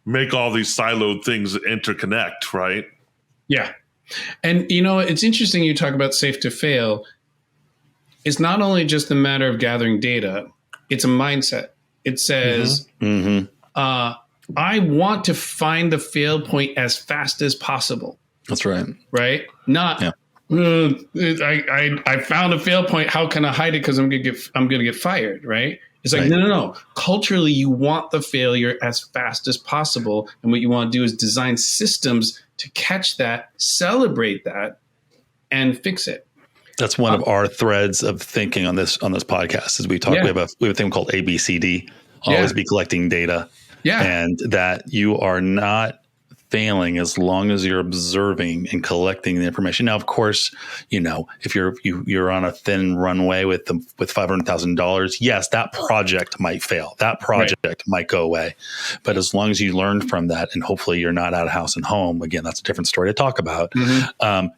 make all these siloed things interconnect, right? Yeah. And, it's interesting you talk about safe to fail. It's not only just a matter of gathering data, it's a mindset. It says, I want to find the fail point as fast as possible. That's right. Right? Not, I found a fail point. How can I hide it? Because I'm gonna get fired, right? It's like, no. Culturally, you want the failure as fast as possible. And what you want to do is design systems to catch that, celebrate that, and fix it. That's one of our threads of thinking on this podcast. As we talk, we have a thing called ABCD. Always be collecting data. Yeah. And that you are not failing as long as you're observing and collecting the information. Now, of course, if you're on a thin runway with $500,000, yes, that project might fail. That project might go away. But as long as you learn from that, and hopefully you're not out of house and home, again, that's a different story to talk about.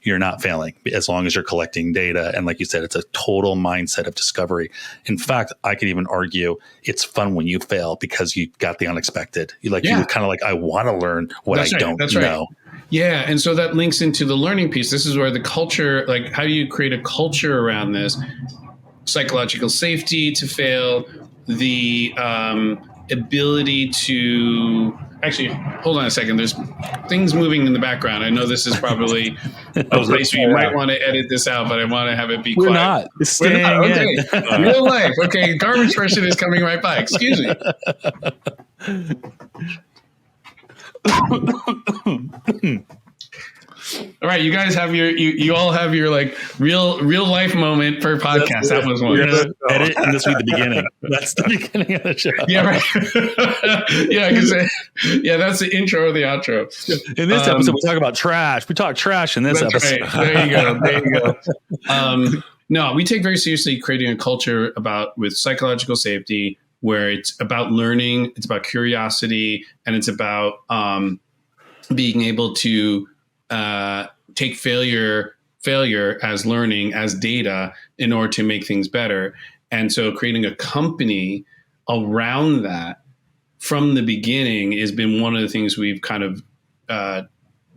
You're not failing as long as you're collecting data. And like you said, it's a total mindset of discovery. In fact, I could even argue it's fun when you fail because you got the unexpected. You kind of like, I want to learn what I don't know. Yeah. And so that links into the learning piece. This is where the culture, like, how do you create a culture around this? Psychological safety to fail, the ability to actually, hold on a second. There's things moving in the background. I know this is probably a place where you might want to edit this out, but I want to have it be quiet. We're not. It's staying in. Okay. Real life. Okay. Garbage person is coming right by. Excuse me. All right, you guys have you all have your like real life moment per podcast. That was one. We're gonna edit and this will be the beginning. That's the beginning of the show. Yeah, right. That's the intro or the outro. In this episode, we talk about trash. We talk trash in this episode. Right. There you go. No, we take very seriously creating a culture with psychological safety, where it's about learning, it's about curiosity, and it's about being able to take failure as learning, as data, in order to make things better. And so creating a company around that from the beginning has been one of the things we've kind of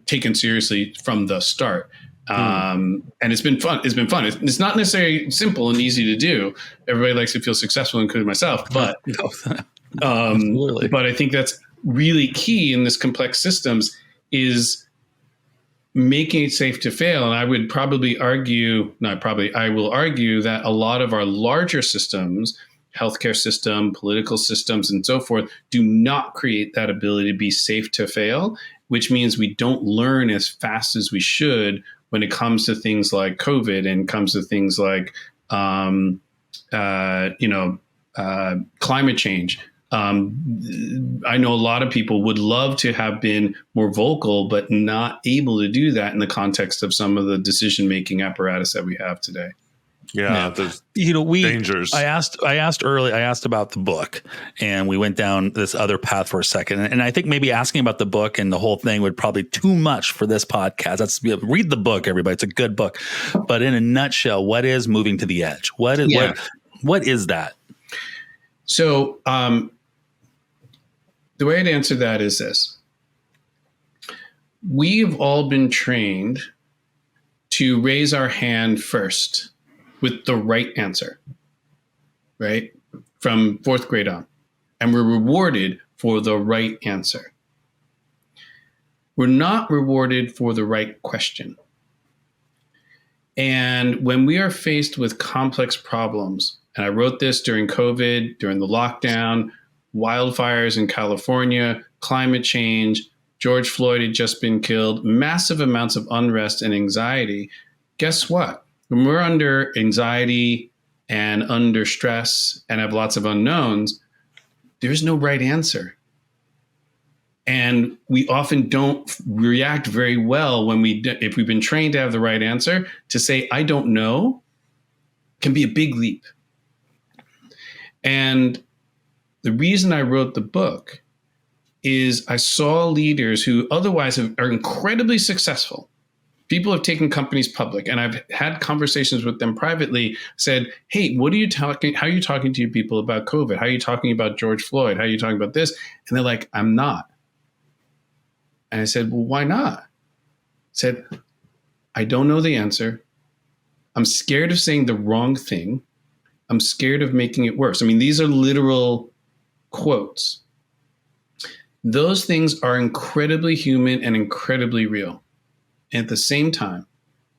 taken seriously from the start. And it's been fun. It's not necessarily simple and easy to do. Everybody likes to feel successful, including myself, but but I think that's really key in this complex systems is making it safe to fail. And I would probably argue, I will argue that a lot of our larger systems, healthcare system, political systems, and so forth, do not create that ability to be safe to fail, which means we don't learn as fast as we should when it comes to things like COVID and comes to things like, climate change. I know a lot of people would love to have been more vocal, but not able to do that in the context of some of the decision-making apparatus that we have today. Yeah, there's You know, dangers. I asked about the book, and we went down this other path for a second. And I think maybe asking about the book and the whole thing would probably too much for this podcast. Read the book, everybody. It's a good book. But in a nutshell, what is moving to the edge? What is that? So the way I'd answer that is this. We've all been trained to raise our hand first with the right answer, right? From fourth grade on. And we're rewarded for the right answer. We're not rewarded for the right question. And when we are faced with complex problems, and I wrote this during COVID, during the lockdown, wildfires in California, climate change, George Floyd had just been killed, massive amounts of unrest and anxiety. Guess what? When we're under anxiety and under stress and have lots of unknowns, there's no right answer. And we often don't react very well if we've been trained to have the right answer. To say, I don't know, can be a big leap. And the reason I wrote the book is I saw leaders who otherwise are incredibly successful. People have taken companies public, and I've had conversations with them privately, said, hey, how are you talking to your people about COVID? How are you talking about George Floyd? How are you talking about this? And they're like, I'm not. And I said, well, why not? I said, I don't know the answer. I'm scared of saying the wrong thing. I'm scared of making it worse. I mean, these are literal quotes. Those things are incredibly human and incredibly real. And at the same time,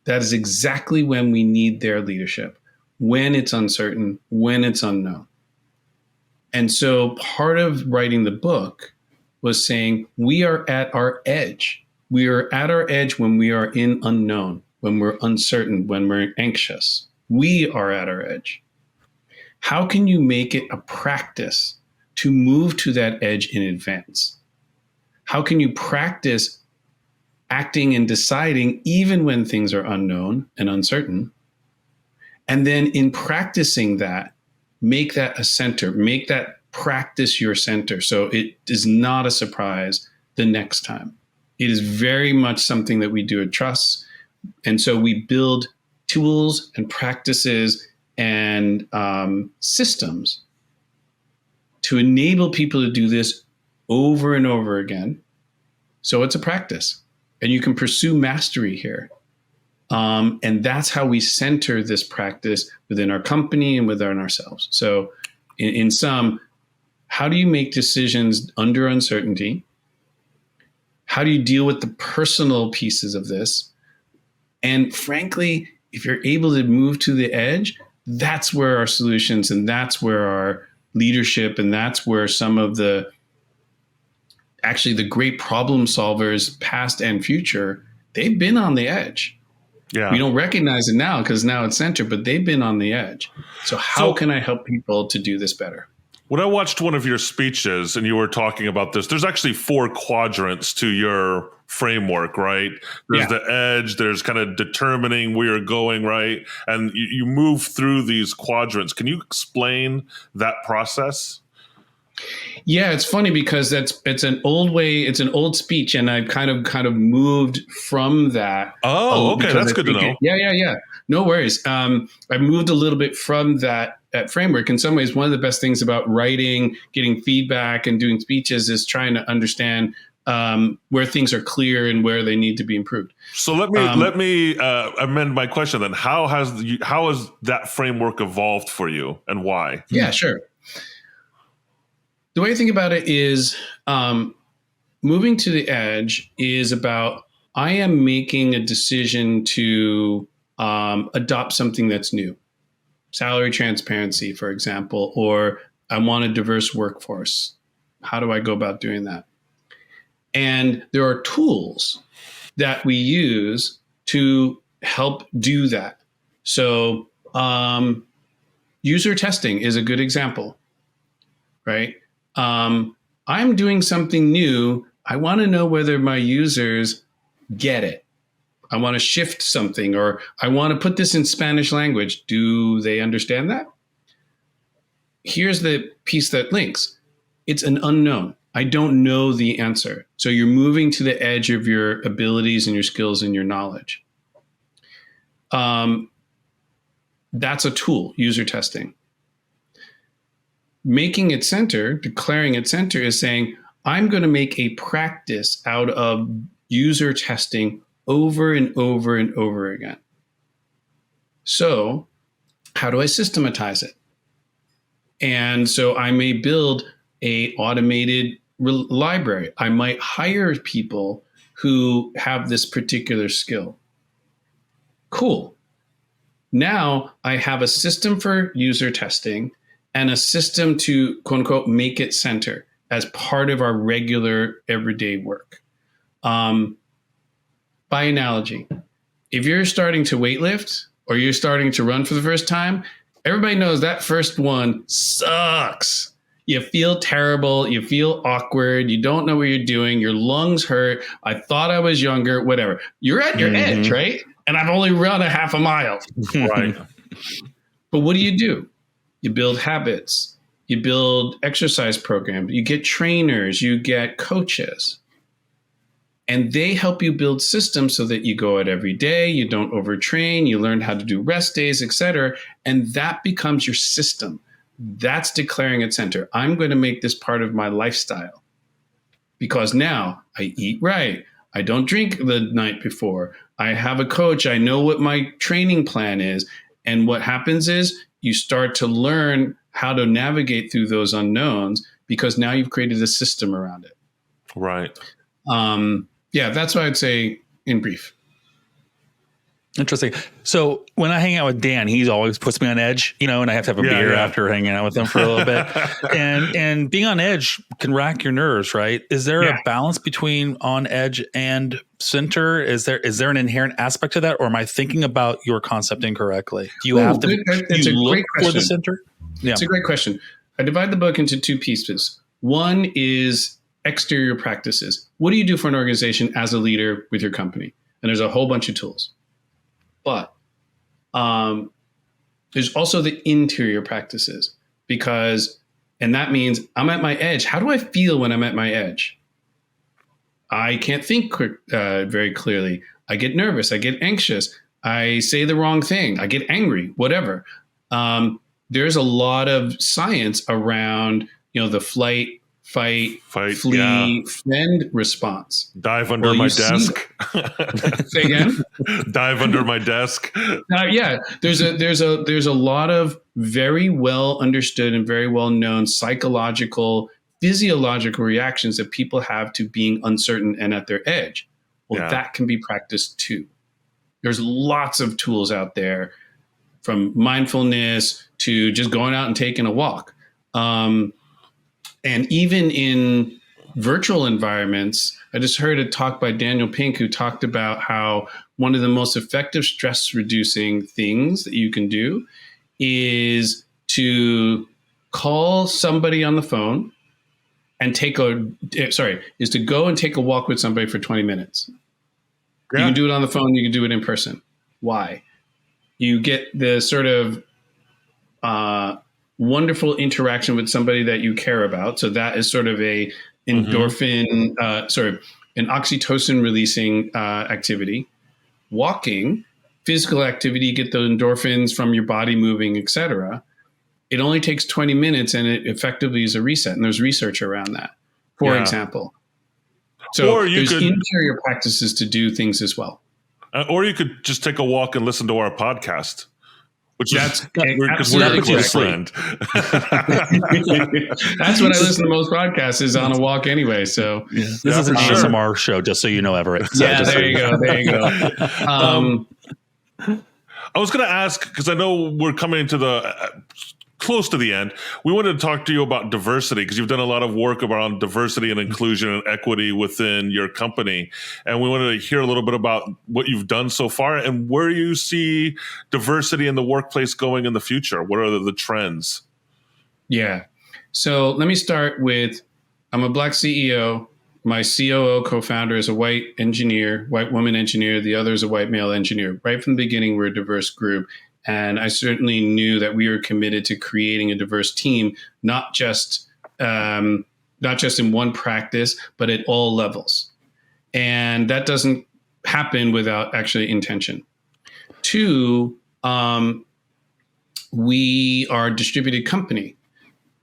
that is exactly when we need their leadership, when it's uncertain, when it's unknown. And so part of writing the book was saying we are at our edge. We are at our edge when we are in unknown, when we're uncertain, when we're anxious. We are at our edge. How can you make it a practice to move to that edge in advance? How can you practice acting and deciding even when things are unknown and uncertain? And then in practicing that, make that a center, make that practice your center. So it is not a surprise the next time. It is very much something that we do at Trust. And so we build tools and practices and systems to enable people to do this over and over again. So it's a practice, and you can pursue mastery here. And that's how we center this practice within our company and within ourselves. So in sum, how do you make decisions under uncertainty? How do you deal with the personal pieces of this? And frankly, if you're able to move to the edge, that's where our solutions and that's where our leadership and that's where some of the great problem solvers, past and future, they've been on the edge. Yeah. We don't recognize it now because now it's centered, but they've been on the edge. So how can I help people to do this better? When I watched one of your speeches and you were talking about this, there's actually 4 quadrants to your framework, right? There's the edge, there's kind of determining where you're going, right? And you move through these quadrants. Can you explain that process? Yeah, it's funny because it's an old speech, and I've kind of moved from that. Oh, okay, that's good to know. Yeah. No worries. I moved a little bit from that framework. In some ways, one of the best things about writing, getting feedback, and doing speeches is trying to understand where things are clear and where they need to be improved. So let me amend my question then. How has that framework evolved for you, and why? Yeah, sure. The way I think about it is moving to the edge is about I am making a decision to adopt something that's new. Salary transparency, for example, or I want a diverse workforce. How do I go about doing that? And there are tools that we use to help do that. So user testing is a good example, right? I'm doing something new. I want to know whether my users get it. I want to shift something, or I want to put this in Spanish language. Do they understand that? Here's the piece that links. It's an unknown. I don't know the answer. So you're moving to the edge of your abilities and your skills and your knowledge. That's a tool, user testing. Making it center, declaring it center is saying, I'm going to make a practice out of user testing over and over and over again. So how do I systematize it? And so I may build a automated library. I might hire people who have this particular skill. Cool. Now I have a system for user testing and a system to, quote unquote, make it center as part of our regular everyday work. By analogy, if you're starting to weightlift or you're starting to run for the first time, everybody knows that first one sucks. You feel terrible. You feel awkward. You don't know what you're doing. Your lungs hurt. I thought I was younger, whatever. You're at your edge, right? And I've only run a half a mile. Right. But what do? You build habits. You build exercise programs. You get trainers. You get coaches. And they help you build systems so that you go out every day. You don't overtrain. You learn how to do rest days, et cetera. And that becomes your system. That's declaring it center. I'm going to make this part of my lifestyle because now I eat right. I don't drink the night before. I have a coach. I know what my training plan is. And what happens is you start to learn how to navigate through those unknowns because now you've created a system around it. Right. Yeah, that's what I'd say in brief. Interesting. So when I hang out with Dan, he always puts me on edge, and I have to have a beer after hanging out with him for a little bit. And being on edge can rack your nerves, right? Is there a balance between on edge and center? Is there an inherent aspect to that, or am I thinking about your concept incorrectly? Do you have to look for the center? Yeah, it's a great question. I divide the book into two pieces. One is exterior practices. What do you do for an organization as a leader with your company? And there's a whole bunch of tools. But there's also the interior practices and that means I'm at my edge. How do I feel when I'm at my edge? I can't think very clearly. I get nervous. I get anxious. I say the wrong thing. I get angry, whatever. There's a lot of science around, the flight, fight, flee, friend response. Dive under my desk. Say again? Dive under my desk. Yeah, there's a lot of very well understood and very well known psychological, physiological reactions that people have to being uncertain and at their edge. Well, that can be practiced too. There's lots of tools out there, from mindfulness to just going out and taking a walk. And even in virtual environments, I just heard a talk by Daniel Pink, who talked about how one of the most effective stress reducing things that you can do is to call somebody on the phone and is to go and take a walk with somebody for 20 minutes. Yeah. You can do it on the phone. You can do it in person. Why? You get the sort of wonderful interaction with somebody that you care about. So that is sort of a endorphin, an oxytocin releasing activity. Walking, physical activity, you get the endorphins from your body moving, etc. It only takes 20 minutes and it effectively is a reset. And there's research around that, for example. So there's interior practices to do things as well. Or you could just take a walk and listen to our podcast. That's because we're a close friend. That's when I listen to most podcasts, is on a walk anyway. So this is an ASMR show, just so you know, Everett. So there you go. I was going to ask, because I know we're coming to the close to the end. We wanted to talk to you about diversity, because you've done a lot of work around diversity and inclusion and equity within your company. And we wanted to hear a little bit about what you've done so far and where you see diversity in the workplace going in the future. What are the trends? Yeah. So let me start with, I'm a Black CEO. My COO co-founder is a white engineer, white woman engineer. The other is a white male engineer. Right from the beginning, we're a diverse group. And I certainly knew that we were committed to creating a diverse team, not just in one practice, but at all levels. And that doesn't happen without actually intention. Two, we are a distributed company.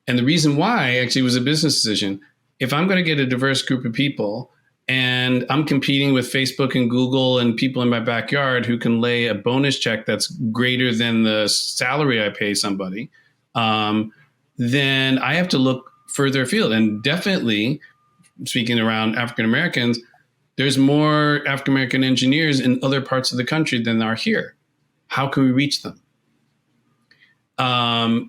And the reason why actually was a business decision. If I'm going to get a diverse group of people and I'm competing with Facebook and Google and people in my backyard who can lay a bonus check that's greater than the salary I pay somebody, then I have to look further afield. And definitely, speaking around African Americans, there's more African American engineers in other parts of the country than are here. How can we reach them? Our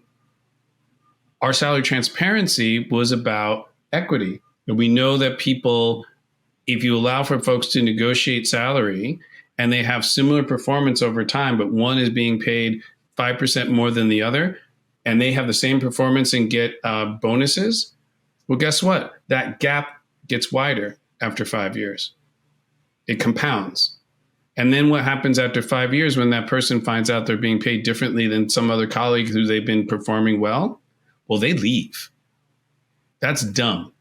salary transparency was about equity. And we know that people, if you allow for folks to negotiate salary and they have similar performance over time, but one is being paid 5% more than the other, and they have the same performance and get bonuses, well, guess what? That gap gets wider after 5 years. It compounds. And then what happens after 5 years when that person finds out they're being paid differently than some other colleague who they've been performing well? Well, they leave. That's dumb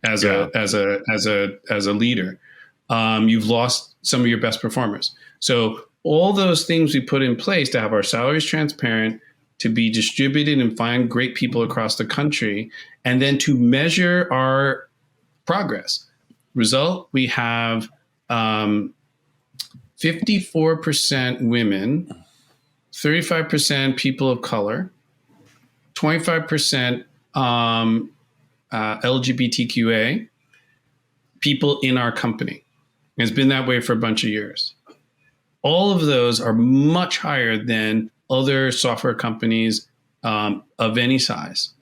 as a leader. You've lost some of your best performers. So all those things we put in place to have our salaries transparent, to be distributed and find great people across the country, and then to measure our progress. Result, we have 54% women, 35% people of color, 25% LGBTQA people in our company. And it's been that way for a bunch of years. All of those are much higher than other software companies of any size.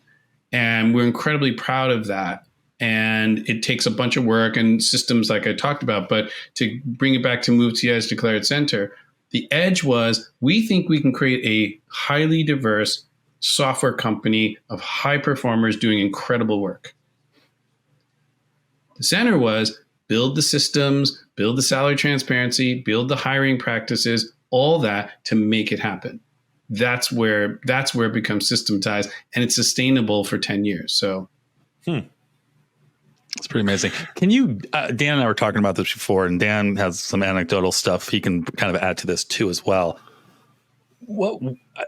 And we're incredibly proud of that. And it takes a bunch of work and systems like I talked about. But to bring it back to Move to the Edge, Declare It Center, the edge was we think we can create a highly diverse software company of high performers doing incredible work. The center was build the systems, build the salary transparency, build the hiring practices, all that to make it happen. That's where it becomes systematized and it's sustainable for 10 years. So, It's pretty amazing. Can you, Dan and I were talking about this before, and Dan has some anecdotal stuff he can kind of add to this too as well.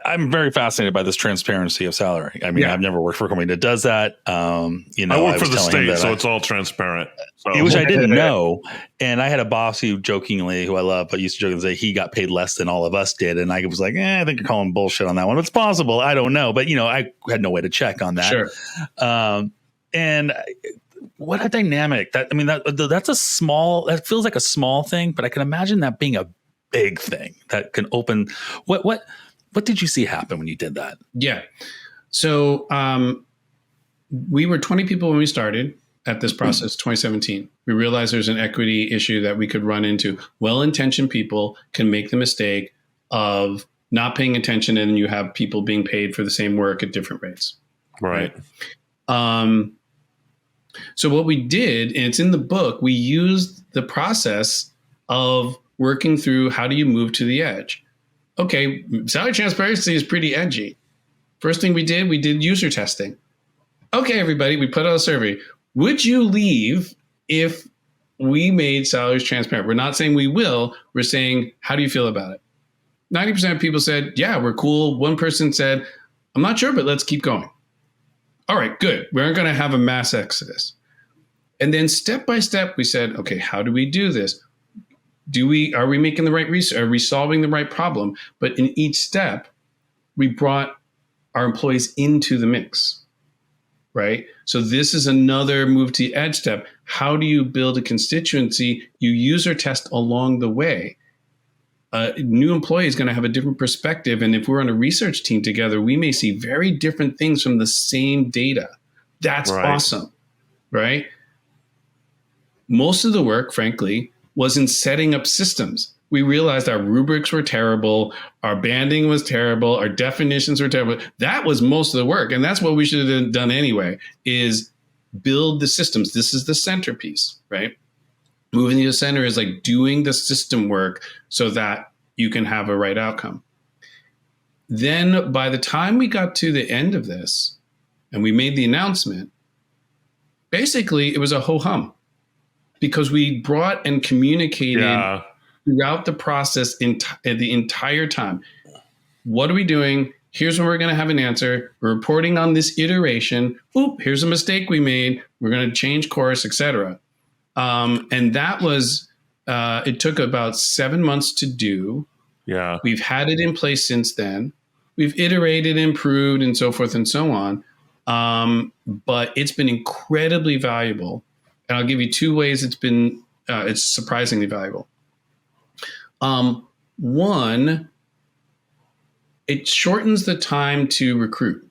I'm very fascinated by this transparency of salary. I mean, I've never worked for a company that does that. I work for the state, so it's all transparent. So. Which I didn't know. And I had a boss who I love, but used to jokingly say he got paid less than all of us did. And I was like, I think you're calling bullshit on that one. It's possible. I don't know. But, I had no way to check on that. Sure. And what a dynamic that's that feels like a small thing, but I can imagine that being a big thing that can open. What did you see happen when you did that? Yeah. So we were 20 people when we started at this process, 2017. We realized there's an equity issue that we could run into. Well-intentioned people can make the mistake of not paying attention, and you have people being paid for the same work at different rates. Right. So what we did, and it's in the book, we used the process of working through how do you move to the edge. Okay, salary transparency is pretty edgy. First thing we did user testing. Okay, everybody, we put out a survey. Would you leave if we made salaries transparent? We're not saying we will. We're saying, how do you feel about it? 90% of people said, yeah, we're cool. One person said, I'm not sure, but let's keep going. All right, good. We aren't going to have a mass exodus. And then step by step, we said, okay, how do we do this? Are we making the right research? Are we solving the right problem? But in each step, we brought our employees into the mix, right? So this is another move to the edge step. How do you build a constituency? You user test along the way. A new employee is going to have a different perspective. And if we're on a research team together, we may see very different things from the same data. That's awesome, right? Most of the work, frankly, was in setting up systems. We realized our rubrics were terrible, our banding was terrible, our definitions were terrible. That was most of the work. And that's what we should have done anyway, is build the systems. This is the centerpiece, right? Moving to the center is like doing the system work so that you can have a right outcome. Then by the time we got to the end of this and we made the announcement, basically it was a ho-hum because we brought and communicated throughout the process the entire time. What are we doing? Here's when we're going to have an answer. We're reporting on this iteration. Oop, here's a mistake we made. We're going to change course, etc. And that was, it took about 7 months to do. Yeah. We've had it in place since then. We've iterated, improved, and so forth and so on. But it's been incredibly valuable. And I'll give you 2 ways it's surprisingly valuable. One, it shortens the time to recruit,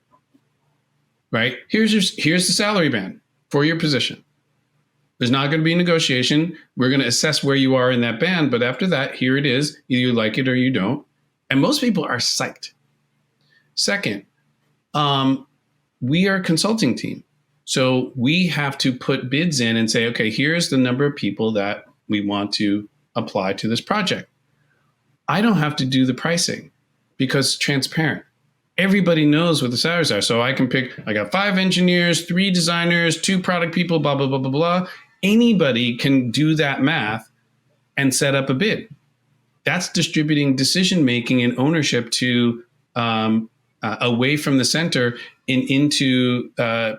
right? Here's the salary band for your position. There's not going to be a negotiation. We're going to assess where you are in that band. But after that, here it is. Either you like it or you don't. And most people are psyched. Second, we are a consulting team. So we have to put bids in and say, okay, here's the number of people that we want to apply to this project. I don't have to do the pricing because it's transparent. Everybody knows what the salaries are. So I can pick, I got 5 engineers, 3 designers, 2 product people, blah, blah, blah, blah, blah. Anybody can do that math and set up a bid. That's distributing decision-making and ownership to away from the center and into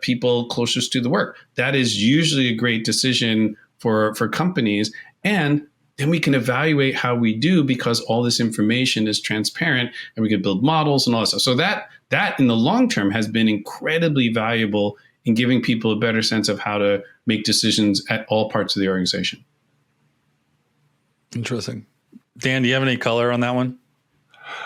people closest to the work. That is usually a great decision for companies. And then we can evaluate how we do because all this information is transparent and we can build models and all that stuff. So that in the long term has been incredibly valuable in giving people a better sense of how to make decisions at all parts of the organization. Interesting. Dan, do you have any color on that one?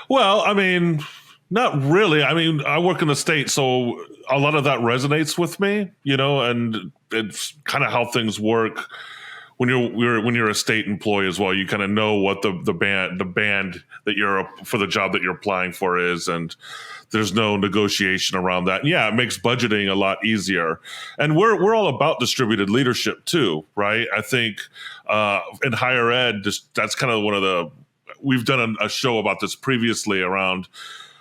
Well, I mean, not really. I mean, I work in the States, so a lot of that resonates with me, and it's kind of how things work. When you're a state employee as well, you kind of know what the band that you're for the job that you're applying for is, and there's no negotiation around that. And yeah, it makes budgeting a lot easier. And we're all about distributed leadership too, right? I think in higher ed, that's kind of we've done a show about this previously around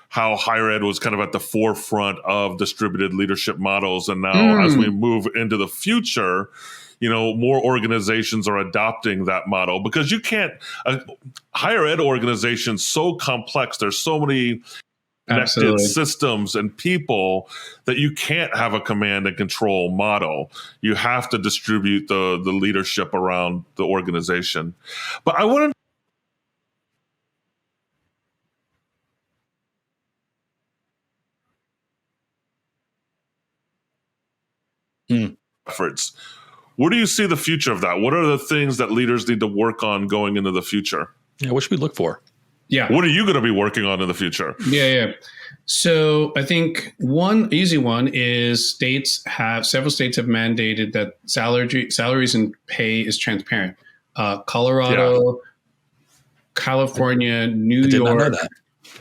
how higher ed was kind of at the forefront of distributed leadership models, and now as we move into the future, more organizations are adopting that model because you can't, higher ed organizations so complex. There's so many connected systems and people that you can't have a command and control model. You have to distribute the leadership around the organization. But I want to efforts. Where do you see the future of that? What are the things that leaders need to work on going into the future? Yeah, what should we look for? Yeah. What are you going to be working on in the future? Yeah. So I think one easy one is several states have mandated that salaries and pay is transparent. Colorado, California, New York. Did not know that.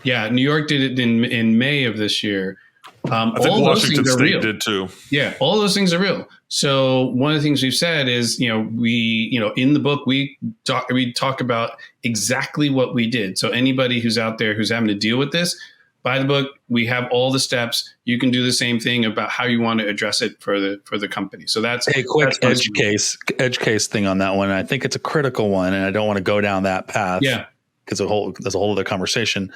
Yeah, New York did it in May of this year. I think Washington State did too. Yeah, all those things are real. So one of the things we've said is, we in the book we talk about exactly what we did. So anybody who's out there who's having to deal with this, buy the book. We have all the steps. You can do the same thing about how you want to address it for the company. So that's a quick edge case thing on that one. I think it's a critical one, and I don't want to go down that path. Yeah, because there's a whole other conversation.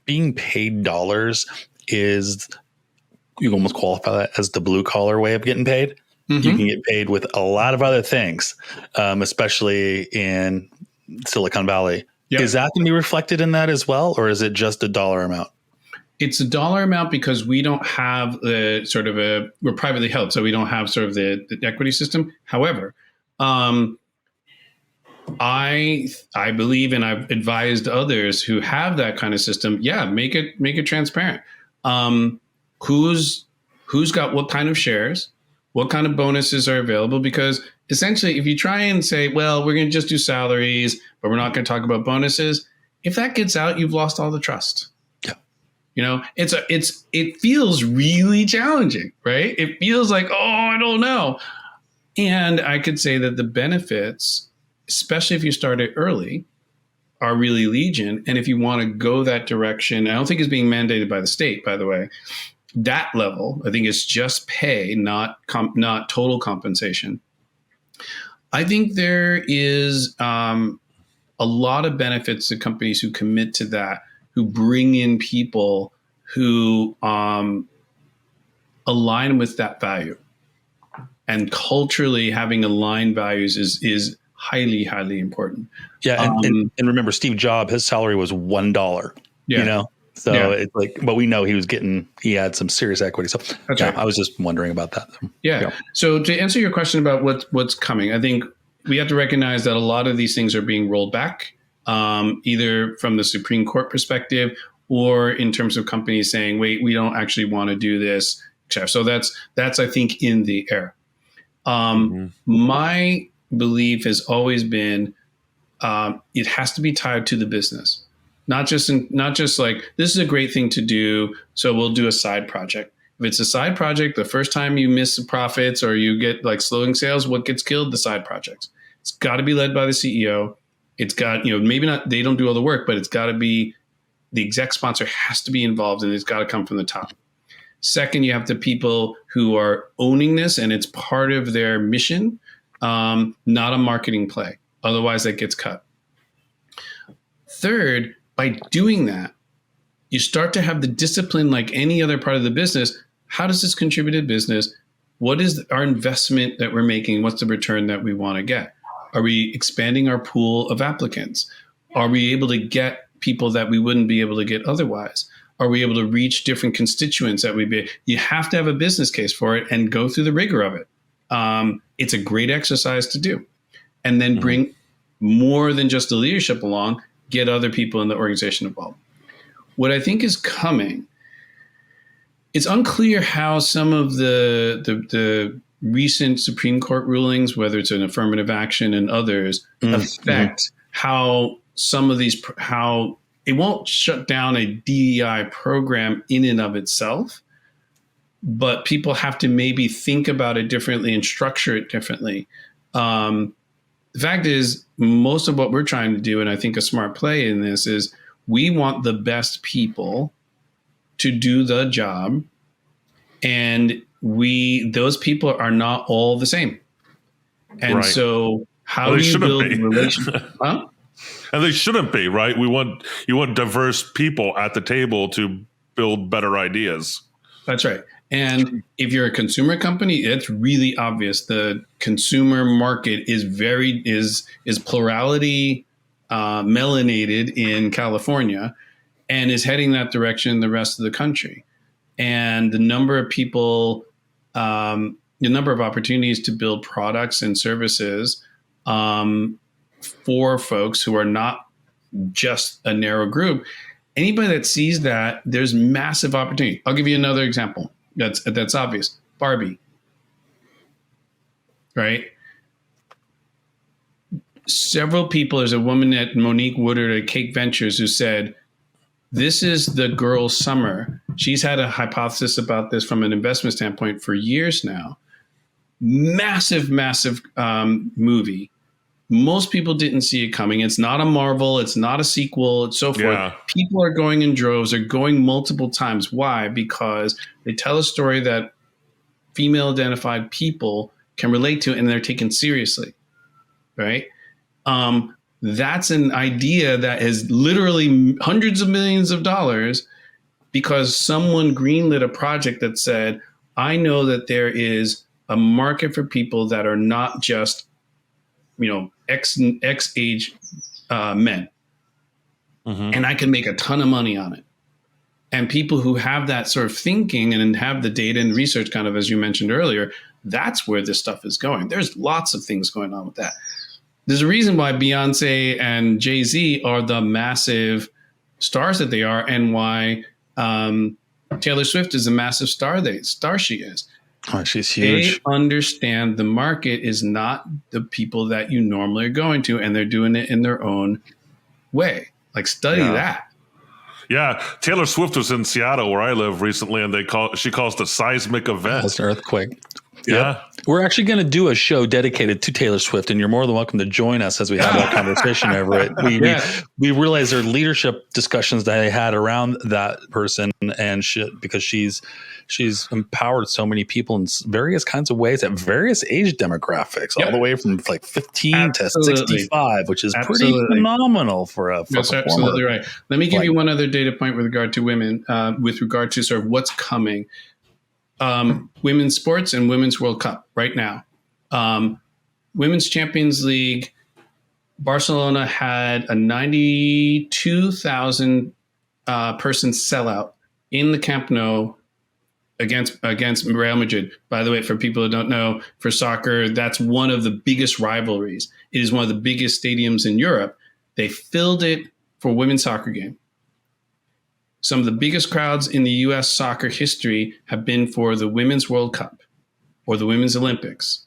Being paid dollars is, you almost qualify that as the blue collar way of getting paid. Mm-hmm. You can get paid with a lot of other things, especially in Silicon Valley. Yep. Is that going to be reflected in that as well, or is it just a dollar amount? It's a dollar amount because we don't have we're privately held, so we don't have sort of the equity system. However, I believe, and I've advised others who have that kind of system. Yeah, make it transparent. Who's got what kind of shares, what kind of bonuses are available? Because essentially, if you try and say, well, we're going to just do salaries, but we're not going to talk about bonuses, if that gets out, you've lost all the trust. Yeah. It feels really challenging, right? It feels like, oh, I don't know. And I could say that the benefits, especially if you start it early, are really legion. And if you want to go that direction, I don't think it's being mandated by the state, by the way. That level, I think it's just pay, not total compensation. I think there is a lot of benefits to companies who commit to that, who bring in people who align with that value. And culturally, having aligned values is highly, highly important. Yeah, and remember, Steve Jobs, his salary was $1. Yeah. So it's like, but we know he had some serious equity. So That's right. I was just wondering about that. Yeah. So to answer your question about what's coming, I think we have to recognize that a lot of these things are being rolled back, either from the Supreme Court perspective or in terms of companies saying, wait, we don't actually want to do this. So that's I think in the air. My belief has always been it has to be tied to the business, not just like this is a great thing to do, so we'll do a side project. If it's a side project, the first time you miss the profits or you get like slowing sales, what gets killed? The side projects. It's got to be led by the CEO. It's got, maybe not, they don't do all the work, but it's got to be, the exec sponsor has to be involved and it's got to come from the top. Second, you have the people who are owning this and it's part of their mission, not a marketing play. Otherwise, that gets cut. Third, by doing that, you start to have the discipline like any other part of the business. How does this contribute to business? What is our investment that we're making? What's the return that we want to get? Are we expanding our pool of applicants? Are we able to get people that we wouldn't be able to get otherwise? Are we able to reach different constituents that you have to have a business case for it and go through the rigor of it. It's a great exercise to do. And then bring more than just the leadership along, get other people in the organization involved. What I think is coming, it's unclear how some of the recent Supreme Court rulings, whether it's an affirmative action and others, affect how some of these, how it won't shut down a DEI program in and of itself, but people have to maybe think about it differently and structure it differently. The fact is, most of what we're trying to do, and I think a smart play in this is, we want the best people to do the job, and those people are not all the same. And so how do you build relationships? Huh? And they shouldn't be, right? You want diverse people at the table to build better ideas. That's right. And if you're a consumer company, it's really obvious. The consumer market is plurality melanated in California and is heading that direction in the rest of the country. And the number of people, the number of opportunities to build products and services for folks who are not just a narrow group, anybody that sees that, there's massive opportunity. I'll give you another example. That's obvious. Barbie, right? Several people, there's a woman at Monique Woodard at Cake Ventures who said, this is the girl's summer. She's had a hypothesis about this from an investment standpoint for years now. Massive, massive movie. Most people didn't see it coming. It's not a Marvel. It's not a sequel. It's so forth. Yeah. People are going in droves. They're going multiple times. Why? Because they tell a story that female-identified people can relate to, and they're taken seriously, right? That's an idea that has literally hundreds of millions of dollars because someone greenlit a project that said, I know that there is a market for people that are not just X age men. And I can make a ton of money on it. And people who have that sort of thinking and have the data and research, kind of, as you mentioned earlier, that's where this stuff is going. There's lots of things going on with that. There's a reason why Beyonce and Jay-Z are the massive stars that they are, and why Taylor Swift is a massive star she is. Oh, she's huge. They understand the market is not the people that you normally are going to, and they're doing it in their own way. Like, study that. Yeah, Taylor Swift was in Seattle where I live recently, and she calls it a seismic event. That's an earthquake. Yeah. Yep. We're actually going to do a show dedicated to Taylor Swift, and you're more than welcome to join us as we have that conversation over it. We realize there are leadership discussions that I had around that person, and because she's empowered so many people in various kinds of ways at various age demographics, all the way from like 15 to 65, which is pretty phenomenal for a That's performer. Absolutely right. Let me give you one other data point with regard to women, with regard to sort of what's coming. Women's sports and Women's World Cup right now. Women's Champions League, Barcelona had a 92,000 person sellout in the Camp Nou against Real Madrid. By the way, for people who don't know, for soccer, that's one of the biggest rivalries. It is one of the biggest stadiums in Europe. They filled it for a women's soccer game. Some of the biggest crowds in the U.S. soccer history have been for the Women's World Cup or the Women's Olympics.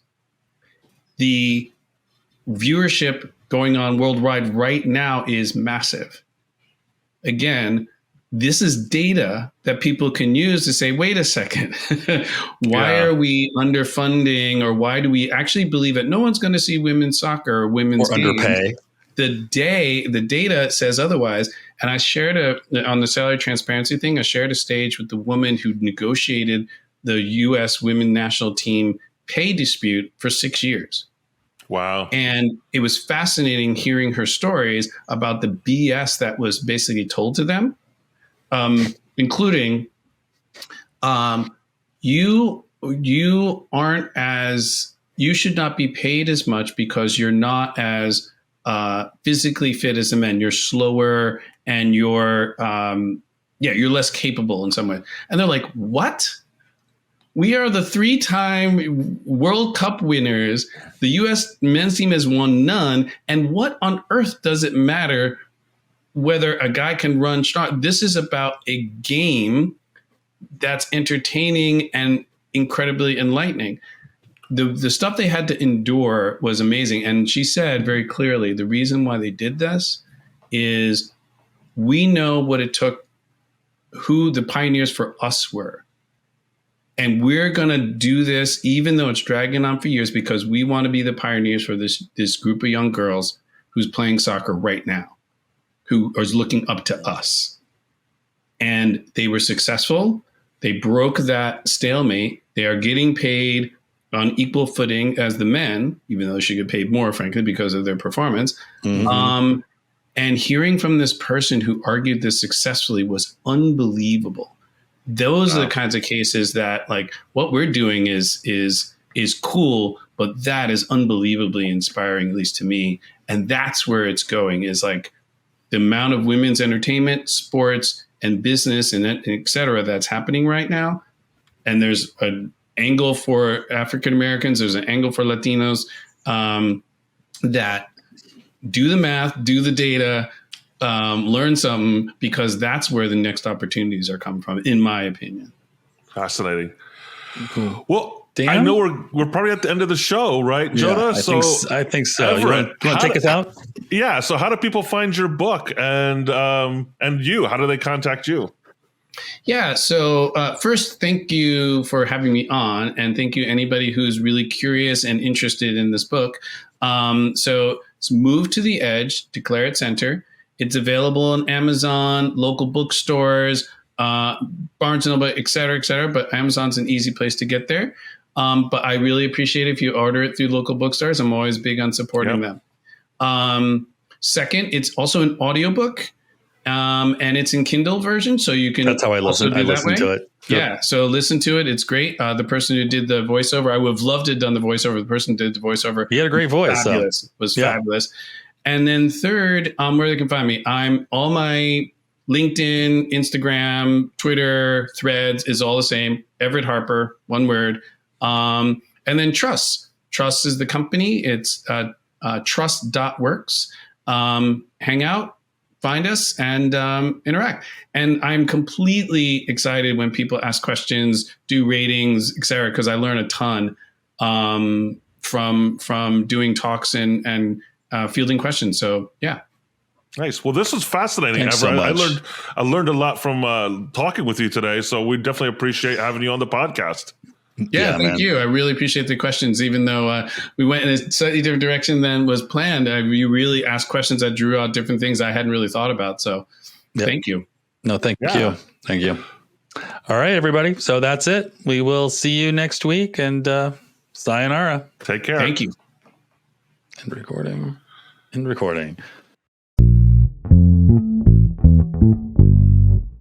The viewership going on worldwide right now is massive. Again, this is data that people can use to say, wait a second, why are we underfunding, or why do we actually believe that no one's going to see women's soccer or women's games? Underpay. The data says otherwise. And I shared on the salary transparency thing, I shared a stage with the woman who negotiated the U.S. women national team pay dispute for 6 years. Wow. And it was fascinating hearing her stories about the BS that was basically told to them, including you should not be paid as much because you're not as physically fit as the men. You're slower and you're less capable in some way. And they're like, what? We are the 3-time World Cup winners. The U.S. men's team has won none. And what on earth does it matter whether a guy can run strong? This is about a game that's entertaining and incredibly enlightening. The stuff they had to endure was amazing. And she said very clearly, the reason why they did this is we know what it took, who the pioneers for us were. And we're going to do this, even though it's dragging on for years, because we want to be the pioneers for this group of young girls who's playing soccer right now, who is looking up to us. And they were successful. They broke that stalemate. They are getting paid on equal footing as the men, even though they should get paid more, frankly, because of their performance. Mm-hmm. And hearing from this person who argued this successfully was unbelievable. Those are the kinds of cases that, like, what we're doing is cool, but that is unbelievably inspiring, at least to me. And that's where it's going, is like the amount of women's entertainment, sports, and business, and et cetera, that's happening right now. And there's an angle for African Americans, there's an angle for Latinos, that do the math, do the data, learn something, because that's where the next opportunities are coming from, in my opinion. Fascinating. Cool. Well, Dan? I know we're probably at the end of the show, right, Joda? I think so. Everett, you want to take us out? Yeah. So how do people find your book and you? How do they contact you? Yeah. So first, thank you for having me on, and thank you anybody who's really curious and interested in this book. So it's Move to the Edge, Declare It Center. It's available on Amazon, local bookstores, Barnes & Noble, et cetera, but Amazon's an easy place to get there. But I really appreciate it if you order it through local bookstores. I'm always big on supporting them. Second, it's also an audiobook, and it's in Kindle version, so you can. That's how I listen. I listen to it. Yep. Yeah, so listen to it. It's great. The person who did the voiceover, I would have loved to have done the voiceover. The person who did the voiceover, he had a great voice. Fabulous. Was fabulous. And then third, where they can find me, I'm all my LinkedIn, Instagram, Twitter, Threads is all the same. Everett Harper, one word. And then Trust. Trust is the company. It's trust.works. Hang out, find us, and interact. And I'm completely excited when people ask questions, do ratings, et cetera, because I learn a ton from doing talks and fielding questions. So, yeah. Nice. Well, this was fascinating. Thanks so Everett. much. I learned a lot from talking with you today. So we definitely appreciate having you on the podcast. Yeah, thank you. I really appreciate the questions, even though we went in a slightly different direction than was planned. You really asked questions that drew out different things I hadn't really thought about. So thank you. No, thank you. Thank you. All right, everybody. So that's it. We will see you next week, and sayonara. Take care. Thank you. End recording.